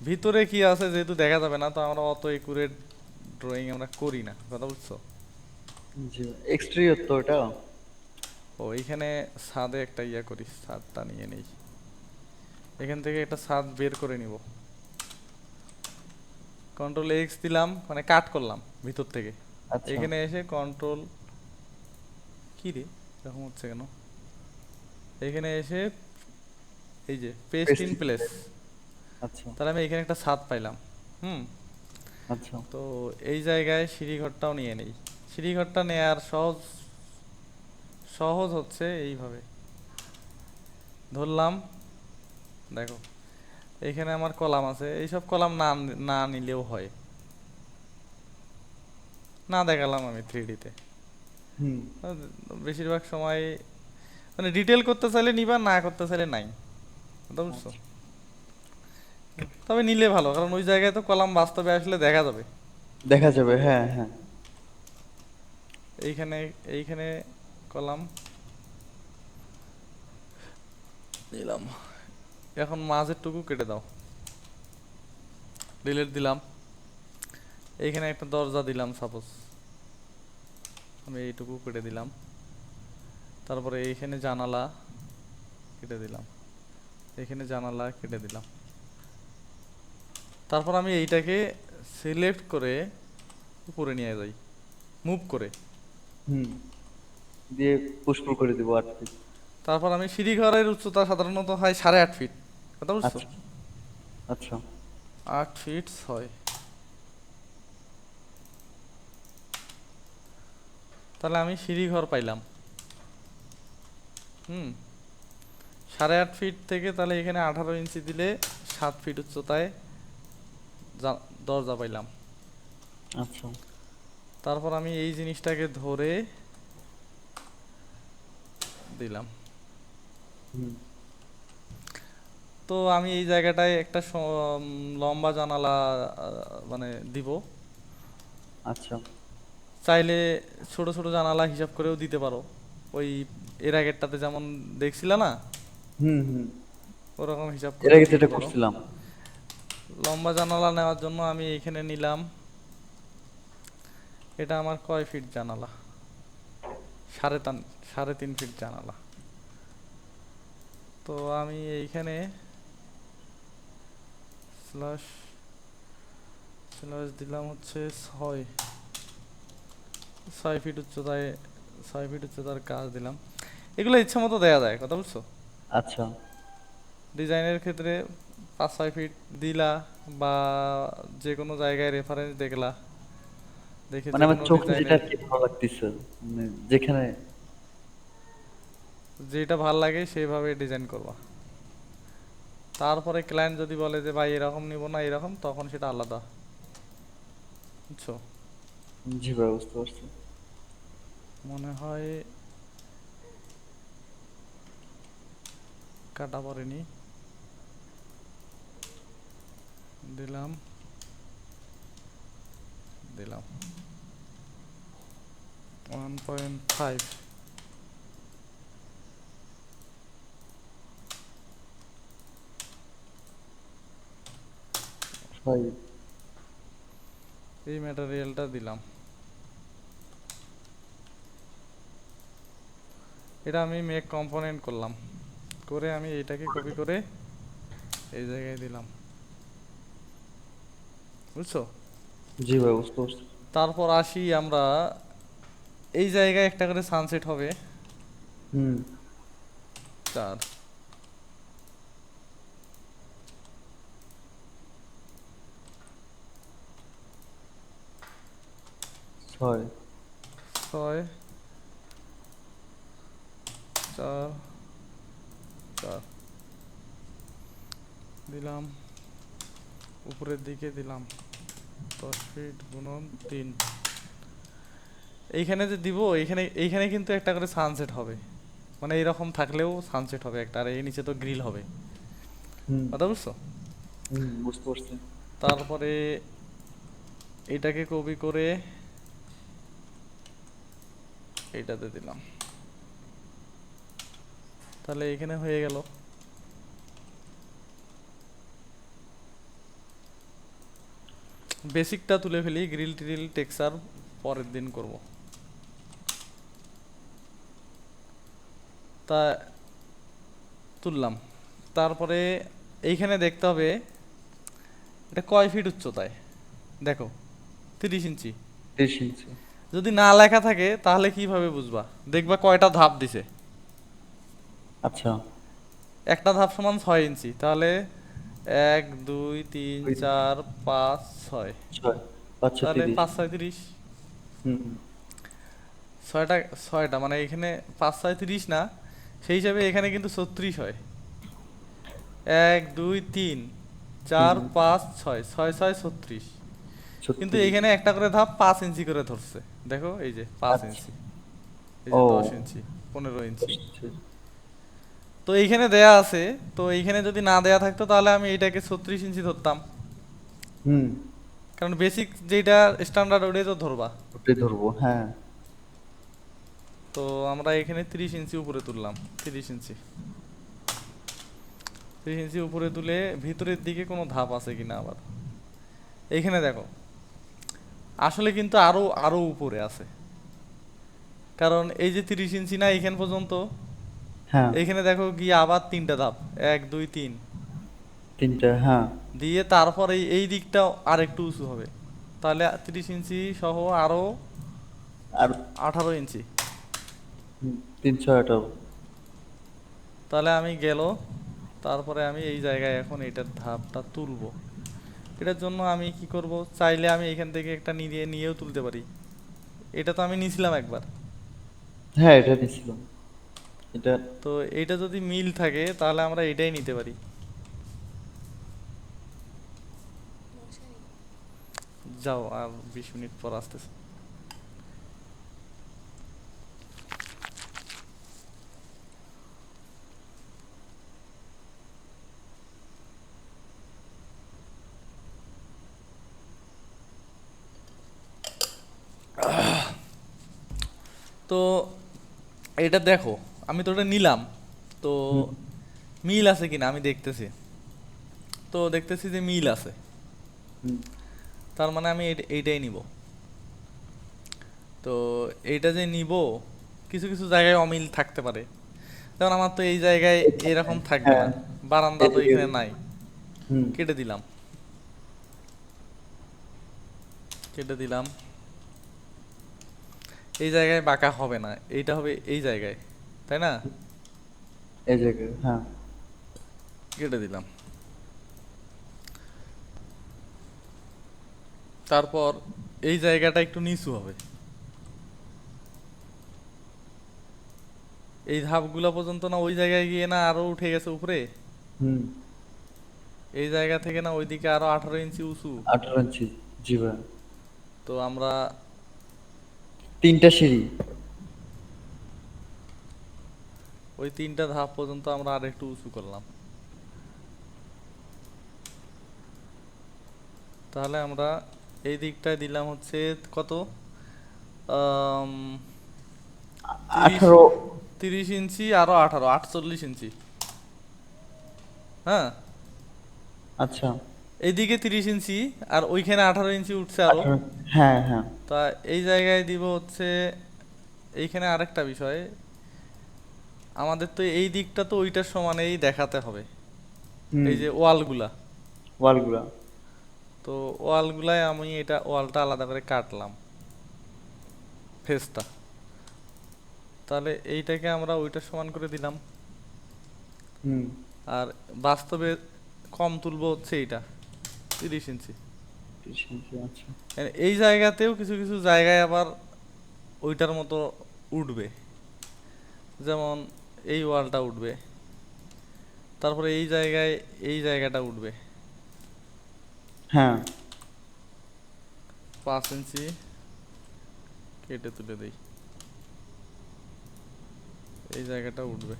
A: ভিতরে কি আছে যেহেতু দেখা যাবে না, তো আমরা অত একুরেট ড্রয়িং আমরা করি না, কথা বুঝছো?
B: জি। এক্সটেরিয়র তো এটা।
A: ও এইখানে ছাদে একটা ইয়া করি, ছাদটা নিয়ে নেই, এখান থেকে একটা ছাদ বের করে নিব, Ctrl+X দিলাম, মানে কাট করলাম ভিতর থেকে।
B: আচ্ছা।
A: এখানে এসে কন্ট্রোল, কি রে এরকম হচ্ছে কেন, এখানে এসে এই যে পেস্ট ইন
B: পেস্টিং।
A: প্লেস,
B: আচ্ছা
A: তাহলে আমি এখানে একটা ছাদ পাইলাম। হুম।
B: আচ্ছা।
A: তো এই জায়গায় সিঁড়িঘরটাও নিয়ে নেই, সিঁড়িঘরটা নেয়ার সহজ সহজ হচ্ছে এইভাবে ধরলাম, দেখো এইখানে আমার কলাম আছে, এইসব কলাম না না নিলেও হয়, না দেখালাম আমি 3D তে।
B: হুম।
A: বেশিরভাগ সময় মানে ডিটেল করতে চাইলে নিবা, না করতে চাইলে নাই, বুঝতে পারছো?
B: আচ্ছা।
A: তবে নিলে ভালো, কারণ ওই জায়গায় তো কলাম বাস্তবে আসলে দেখা যাবে।
B: দেখা যাবে, হ্যাঁ হ্যাঁ।
A: এইখানে এইখানে কলাম, নিলাম। এখন মাঝের টুকু কেটে দাও, ডিলিট দিলাম। এইখানে একটা দরজা দিলাম, সাপোজ আমি এইটুকু কেটে দিলাম। তারপরে এইখানে জানালা কেটে দিলাম, এখানে জানালা কেটে দিলাম। তারপর আমি এইটাকে সিলেক্ট করে উপরে নিয়ে যাই, মুভ করে।
B: হুম, দিয়ে পুশ করে দিব 8 ফিট।
A: তারপর আমি সিঁড়িঘরের উচ্চতা সাধারণত হয় 8.5 ফিট, কথা বুঝছো?
B: আচ্ছা আচ্ছা।
A: 8 ফিট 6। তাহলে আমি সিঁড়িঘর পাইলাম। হুম, 8.5 ফিট থেকে তাহলে এখানে 18 ইঞ্চি দিলে 7 ফিট উচ্চতায় দরজা পাইলাম।
B: আচ্ছা।
A: তারপর আমি এই জিনিসটাকে ধরে দিলাম।
B: হুম।
A: তো আমি এই জায়গাটায় একটা লম্বা জানালা মানে দিব।
B: আচ্ছা।
A: চাইলে ছোট ছোট জানালা হিসাব করেও দিতে পারো, ওই এর আগেরটাতে যেমন দেখছিলে না,
B: হুম হুম।
A: ওরকম হিসাব
B: এর
A: করেও
B: আগে
A: দিতে
B: যেটা
A: পারো।
B: করছিলাম।
A: লম্বা জানালা নেওয়ার জন্য আমি এইখানে নিলাম। এটা আমার কয় ফিট জানালা? 3.5 ফিট জানালা। তো আমি এইখানে স্ল্যাশ স্ল্যাশ দিলাম হচ্ছে 6 ফিট উচ্চতায়, 6 ফিট উচ্চতার কাজ দিলাম। এগুলো ইচ্ছা মতো দেয়া যায়, কথা বুঝছো?
B: আচ্ছা।
A: ডিজাইনের ক্ষেত্রে 5-6 ফিট দিলা, বা যে কোনো জায়গায় রেফারেন্স দেখলা, দেখে
B: মানে
A: যে
B: আমার
A: কোনো
B: চোখে যেটা
A: ডিজাইনের
B: আর কি ভালো লাগতেছে, মানে যেখানে।
A: যেটা ভাল লাগে সেইভাবে ডিজাইন করবা। তারপরে ক্লায়েন্ট যদি বলে যে ভাই এরকম নিব না এরকম, তখন সেটা আলাদা, বুঝছো?
B: জি ভাই, বুঝতে পারছি।
A: মনে হয় কাটা পড়েনি। দিলাম দিলাম 1.5।
B: ভাই।
A: এই ম্যাটেরিয়ালটা দিলাম। এটা আমি মেক কম্পোনেন্ট করলাম, করে আমি এইটাকে কপি করে এই জায়গায় দিলাম, বুঝছো?
B: জি ভাই, বুঝতে পারছি।
A: তারপর আসি আমরা, এই জায়গায় একটা করে সানসেট হবে।
B: হুম।
A: 4,
B: 6।
A: 6, 4, 4 দিলাম। উপরের দিকে দিলাম 10 ফিট গুণন 3। এইখানে যে দিব, এইখানে এইখানে কিন্তু একটা করে সানসেট হবে, মানে এইরকম থাকলেও সানসেট হবে একটা, আর এই নিচে তো গ্রিল হবে,
B: হুম
A: কথা বুঝছো?
B: হুম, বুঝতে পারছি।
A: তারপরে এটাকে কপি করে এইটাতে দিলাম, তাহলে এখানে হয়ে গেল। বেসিকটা তুলে ফেলি, গ্রিল টিরিল টেক্সচার পরের দিন করব। তা তুললাম। তারপরে এইখানে দেখতে হবে এটা কয় ফিট উচ্চতায়, দেখো 30 ইঞ্চি।
B: 30 ইঞ্চি।
A: যদি না লেখা থাকে তাহলে কিভাবে বুঝবা? দেখবা কয়টা ধাপ দিছে।
B: আচ্ছা।
A: একটা ধাপ সমান 6 ইঞ্চি, তাহলে 1 2 3
B: ওই
A: 4 5 6,
B: 6, 5
A: তাহলে
B: 30।
A: 5 6 30।
B: হুম হুম।
A: ছয়টা, ছয়টা মানে এখানে 5 6 30 না, সেই হিসাবে এখানে কিন্তু 36 হয়। 1 2 3
B: হুম
A: 4
B: হুম।
A: 5 6, 6 6 36। কিন্তু
B: 36।
A: এখানে একটা করে ধাপ 5 ইঞ্চি করে ধরছে, দেখো এই যে 5
B: আচ্ছা।
A: ইঞ্চি এই
B: ও,
A: যে 10 ইঞ্চি, 15 ইঞ্চি।
B: 10 ইঞ্চি।
A: তো এইখানে দেয়া আছে, তো এইখানে যদি না দেয়া থাকতো তাহলে আমি এইটাকে 36 ইঞ্চি ধরতাম,
B: হুম।
A: কারণ বেসিক যেটা স্ট্যান্ডার্ড ওটাই তো ধরবা।
B: ওটাই ধরবো, হ্যাঁ।
A: তো আমরা এখানে 30 ইঞ্চি উপরে তুললাম, 30 ইঞ্চি। 30 ইঞ্চি উপরে তুলে ভিতরের দিকে কোনো ধাপ আছে কিনা আবার এইখানে দেখো আসলে কিন্তু আরো আরো উপরে আছে, কারণ এই যে 30 ইঞ্চি না এইখান পর্যন্ত,
B: হ্যাঁ
A: এইখানে দেখো গিয়ে আবার 3টা ধাপ, 1 2 3
B: তিনটা, হ্যাঁ।
A: দিয়ে তারপর এই দিকটাও আর একটু উঁচু হবে, তাহলে 30 ইঞ্চি সহ আরো
B: আর
A: 18 ইঞ্চি।
B: 318।
A: তাহলে আমি গেল, তারপরে আমি এই জায়গায় এখন এইটার ধাপটা তুলবো। এটার জন্য আমি কি করব, চাইলে আমি এখান থেকে একটা নিয়েও তুলতে পারি। এটা তো আমি নিছিলাম একবার।
B: হ্যাঁ এটা নিছিলাম, এটা।
A: তো এইটা যদি মিল থাকে তাহলে আমরা এটাই নিতে পারি। যাও, আর 20 মিনিট পর আসতেছে। তো এটা দেখো, আমি তো ওটা নিলাম, তো
B: হুম,
A: মিল আছে কিনা আমি দেখতেছি। তো দেখতেছি যে মিল আছে,
B: হুম,
A: তার মানে আমি এইটাই নিব। তো এইটা যে নিব, কিছু কিছু জায়গায় অমিল থাকতে পারে, যেমন আমার তো এই জায়গায় এরকম থাকবে
B: হ্যাঁ
A: না, বারান্দা তো
B: এদিকে।
A: এখানে নাই।
B: হুম,
A: কেটে দিলাম, কেটে দিলাম। এই জায়গায় বাঁকা হবে না, এইটা হবে এই জায়গায়, তাই না?
B: এই জায়গায়, হ্যাঁ।
A: কেটে দিলাম। তারপর এই জায়গাটা একটু নিচু হবে, এই ধাপগুলো পর্যন্ত না ওই জায়গায় গিয়ে না আরো উঠে গেছে উপরে,
B: হুম।
A: এই জায়গা থেকে না ওইদিকে আরো 18 ইঞ্চি উঁচু।
B: 18 ইঞ্চি, জি ভাই।
A: তো আমরা
B: তিনটা সিঁড়ি।
A: ওই 3টা ধাপ পর্যন্ত আমরা আর একটু উঁচু করলাম। তাহলে আমরা এই দিকটায় দিলাম হচ্ছে কত, আম, 30
B: 18।
A: 30 ইঞ্চি আরো 18, 48 ইঞ্চি। হ্যাঁ,
B: আচ্ছা।
A: এইদিকে 30 ইঞ্চি আর ওইখানে 18 ইঞ্চি উঠছে আরো।
B: 18, হ্যাঁ হ্যাঁ।
A: তা এই জায়গায় দিব হচ্ছে, এইখানে আরেকটা বিষয়, আমাদের তো এই দিকটা তো ওইটার সমানেই দেখাতে হবে,
B: হুম।
A: এই যে ওয়ালগুলা।
B: ওয়ালগুলা।
A: তো ওয়ালগুলায় আমি এটা ওয়ালটা আলাদা করে কাটলাম, ফেসটা। তাহলে এইটাকে আমরা ওইটার সমান করে দিলাম।
B: হুম।
A: আর বাস্তবে কম তুলবো হচ্ছে এইটা, 30 ইঞ্চি।
B: 30 ইঞ্চি, আচ্ছা।
A: এই জায়গাতেও কিছু কিছু জায়গায় আবার ওইটার মতো উঠবে, যেমন এই ওয়ালটা উঠবে, তারপরে এই জায়গায় এই জায়গাটা উঠবে।
B: হ্যাঁ।
A: 5 ইঞ্চি কেটে তুলে দেই, এই জায়গাটা উঠবে।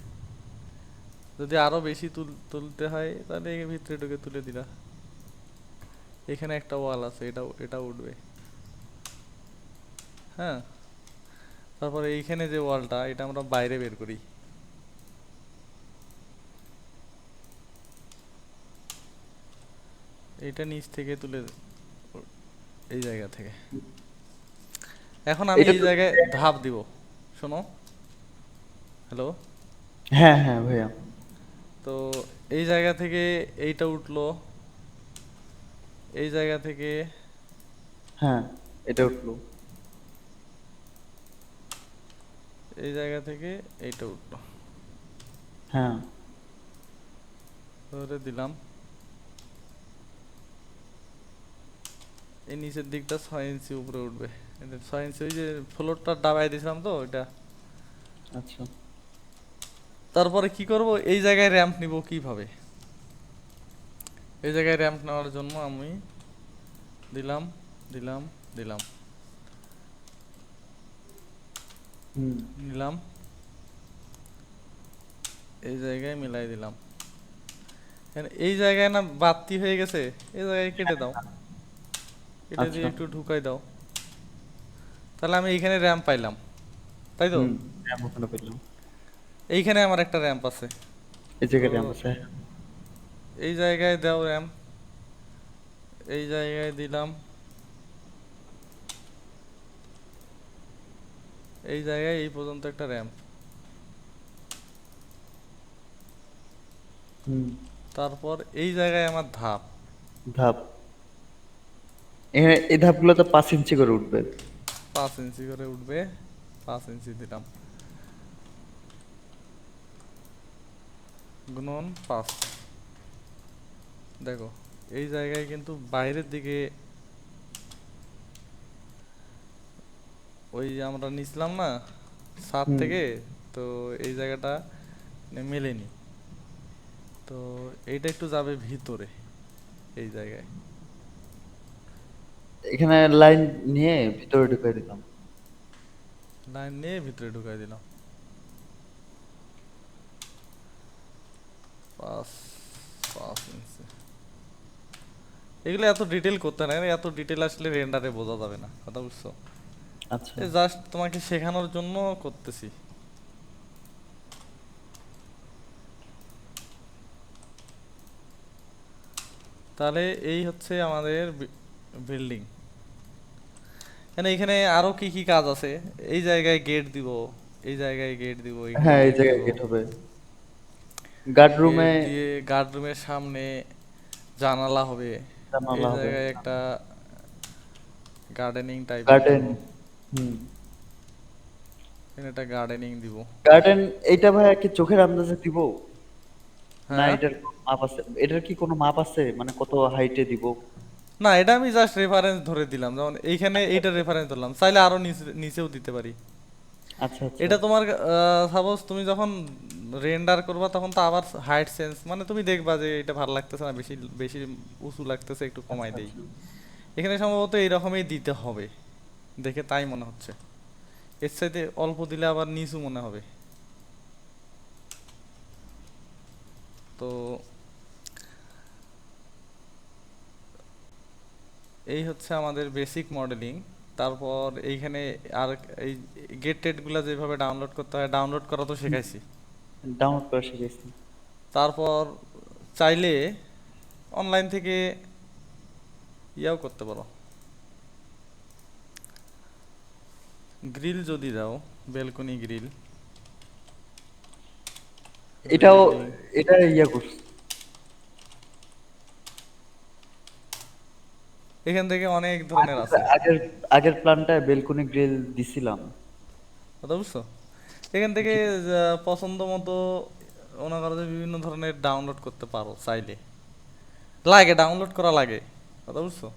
A: যদি আরো বেশি তুলতে হয় তাহলে এর ভিতরে ঢুকে তুলে দিলা। এখানে একটা ওয়াল আছে, এটা উঠবে। হ্যাঁ, তারপরে এইখানে যে ওয়ালটা, এটা আমরা বাইরে বের করি। এইটা নিচ থেকে তুলে এই জায়গা থেকে। এখন আমি
B: এটা
A: এই
B: তো।
A: জায়গায় ধাপ দিব, শোনো। হ্যালো।
B: হ্যাঁ হ্যাঁ ভাইয়া।
A: তো এই জায়গা থেকে এইটা উঠলো, এই জায়গা থেকে
B: হ্যাঁ এটা উঠলো।
A: এই জায়গা থেকে এইটা উঠলো,
B: হ্যাঁ।
A: ধরে দিলাম। এই নিচের দিকটা 6 ইঞ্চি উপরে উঠবে, এটা 6 ইঞ্চি, ওই যে ফ্লোরটা দাবাই দিয়েছিলাম তো ওইটা।
B: আচ্ছা।
A: তারপরে কি করব, এই জায়গায় র্যাম্প নিব কিভাবে। এই জায়গায় র্যাম্প নেওয়ার জন্য আমি দিলাম, দিলাম, দিলাম,
B: হুম।
A: নিলাম, এই জায়গায় মিলাই দিলাম। এই জায়গায় না বাড়তি হয়ে গেছে, এই জায়গায় কেটে দাও, কেটে দিয়ে
B: আচ্ছা।
A: একটু ঢুকাই দাও। তাহলে আমি এইখানে র্যাম্প পাইলাম, তাই তো?
B: হুম। হ্যাঁ ওখানে পেলাম।
A: এইখানে আমার একটা র্যাম্প আছে।
B: এই
A: তো
B: জায়গায় র্যাম আছে।
A: এই জায়গায় দাও র্যাম, এই জায়গায় দিলাম, এই জায়গায় এই পর্যন্ত একটা র্যাম।
B: হুম।
A: তারপর এই জায়গায় আমার ধাপ,
B: ধাপ, এখানে এই ধাপগুলো তো 5 ইঞ্চি করে উঠবে।
A: 5 ইঞ্চি করে উঠবে, 5 ইঞ্চি দিলাম, গুণন 5। দেখো এই জায়গায় কিন্তু বাইরের দিকে ওই যে আমরা নিছিলাম না ছাদ
B: হুম।
A: থেকে, তো এই জায়গাটা মেলেনি, তো এইটা একটু যাবে ভিতরে এই জায়গায়।
B: এখানে লাইন নিয়ে ভিতরে ঢুকাই দিলাম।
A: লাইন নিয়ে ভিতরে ঢুকাই দিলাম, 5 5 ইঞ্চি। এগুলো এত ডিটেল করতে না, এত ডিটেল আসলে রেন্ডারে বোঝা যাবে না, কথা বুঝছো?
B: আচ্ছা।
A: এই জাস্ট তোমাকে শেখানোর জন্য করতেছি। তাহলে এই হচ্ছে আমাদের বিল্ডিং। এখানে আরো কি কি কাজ আছে, এই জায়গায় গেট দিব, এই জায়গায় গেট দিব, এখানে
B: হ্যাঁ, এই
A: গেট দিব,
B: জায়গায় গেট হবে। গার্ড
A: গেট
B: রুমে
A: দিয়ে গার্ড রুমের সামনে জানালা হবে, এই
B: জানালা হবে।
A: জায়গায় একটা গার্ডেনিং টাইপের
B: গার্ডেন।
A: দিব,
B: হুম।
A: এখানে একটা গার্ডেনিং দিব।
B: গার্ডেন, এইটা ভাইয়া কি চোখের আন্দাজে দিব? না
A: হ্যাঁ,
B: এটার কোনো মাপ আছে? এটার কি কোনো মাপ আছে, মানে কত হাইটে দিব?
A: না এটা আমি জাস্ট রেফারেন্স ধরে দিলাম, যেমন এইখানে এইটা রেফারেন্স ধরলাম, চাইলে আরো নিচেও দিতে পারি।
B: আচ্ছা আচ্ছা।
A: এটা তোমার সাপোজ তুমি যখন রেন্ডার করবা তখন তো আবার হাইট চেঞ্জ, মানে তুমি দেখবা যে এটা ভালো লাগতেছে না, বেশি বেশি উঁচু লাগতেছে, একটু কমাই
B: আচ্ছা
A: দেই।
B: আচ্ছা।
A: এখানে সম্ভবত এইরকমই দিতে হবে, দেখে তাই মনে হচ্ছে। এর সাথে অল্প দিলে আবার নিচু মনে হবে। তো এই হচ্ছে আমাদের বেসিক মডেলিং। তারপর এইখানে আর এই গেট টেটগুলো যেভাবে ডাউনলোড করতে হয়, ডাউনলোড করা তো শেখাইছি।
B: ডাউনলোড করা শিখেছি।
A: তারপর চাইলে অনলাইন থেকে ইয়াও করতে পারো, গ্রিল যদি দাও, বেলকনি গ্রিল,
B: এটাও,
A: রেলিং,
B: এটা ইয়া করছি।
A: এখান থেকে অনেক ধরনের আছে,
B: আগের আগের প্ল্যানটায় বেলকনি গ্রিল দিছিলাম।
A: কথা বুঝছো? এখান থেকে
B: জি।
A: পছন্দ মতো মনে করো যে বিভিন্ন ধরনের ডাউনলোড করতে পারো চাইলে, লাগে ডাউনলোড করা লাগে, কথা বুঝছো?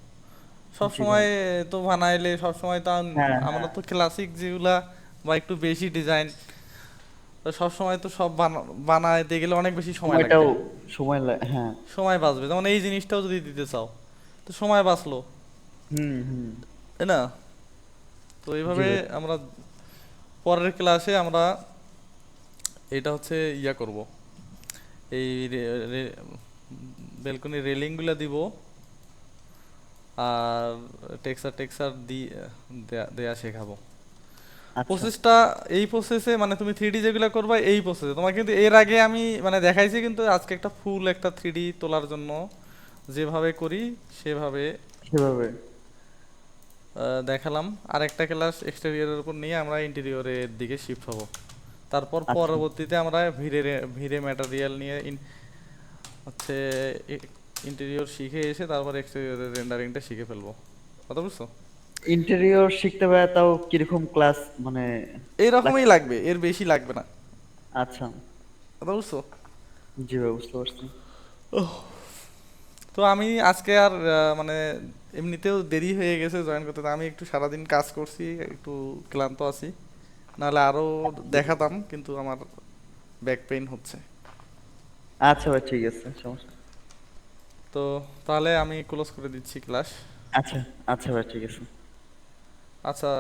A: সব
B: জি ভাই।
A: সময় তো বানাইলে সব সময় তো
B: হ্যাঁ
A: আমরা
B: হ্যাঁ।
A: তো ক্লাসিক যেগুলা বা একটু বেশি ডিজাইন, সব সময় তো সব বানাইতে গেলে অনেক বেশি সময়
B: সময়টাও
A: লাগবে,
B: সময় লাগে, হ্যাঁ।
A: সময় বাঁচবে। যেমন এই জিনিসটাও যদি দিতে চাও তো সময় বাঁচলো,
B: হুম হুম।
A: তাই না? তো
B: জি
A: এইভাবে
B: ভাই।
A: আমরা পরের ক্লাসে আমরা এটা হচ্ছে ইয়া করব, এই বেলকনি রেলিংগুলো দিব, আর টেক্সচার টেক্সচার দেয়া শেখাবো।
B: আচ্ছা।
A: প্রসেসটা এই প্রসেসে, মানে তুমি 3D যেগুলো করবা এই প্রসেসে তোমার, কিন্তু এর আগে আমি মানে দেখাইছি, কিন্তু আজকে একটা ফুল একটা 3D তোলার জন্য যেভাবে করি সেভাবে
B: সেভাবে।
A: দেখালাম। আর একটা ক্লাস এক্সটেরিয়রের উপর নিয়ে আমরা ইন্টেরিয়রের দিকে শিফট হব। তারপর
B: আচ্ছা।
A: পরবর্তীতে আমরা ভিড়ে ভিড়ে ম্যাটেরিয়াল নিয়ে হচ্ছে ইন্টেরিয়র শিখে এসে তারপর এক্সটেরিয়রের রেন্ডারিংটা শিখে ফেলবো, কথা বুঝছো?
B: ইন্টেরিয়র শিখতে ভাইয়া তাও কিরকম ক্লাস, মানে
A: এইরকমই
B: লাগতে?
A: লাগবে, এর বেশি লাগবে না,
B: আচ্ছা।
A: কথা বুঝছো?
B: জি ভাই, বুঝতে পারছি।
A: তো আমি আজকে আর মানে এমনিতেও দেরি হয়ে গেছে জয়েন করতে, তো আমি একটু সারাদিন কাজ করছি, একটু ক্লান্ত আছি, নাহলে আরো দেখাতাম, কিন্তু আমার ব্যাক পেইন হচ্ছে।
B: আচ্ছা ভাই, ঠিক আছে, সমস্যা নেই।
A: তো তাহলে আমি ক্লোজ করে দিচ্ছি ক্লাস।
B: আচ্ছা। আচ্ছা ভাই, ঠিক আছে।
A: আচ্ছা,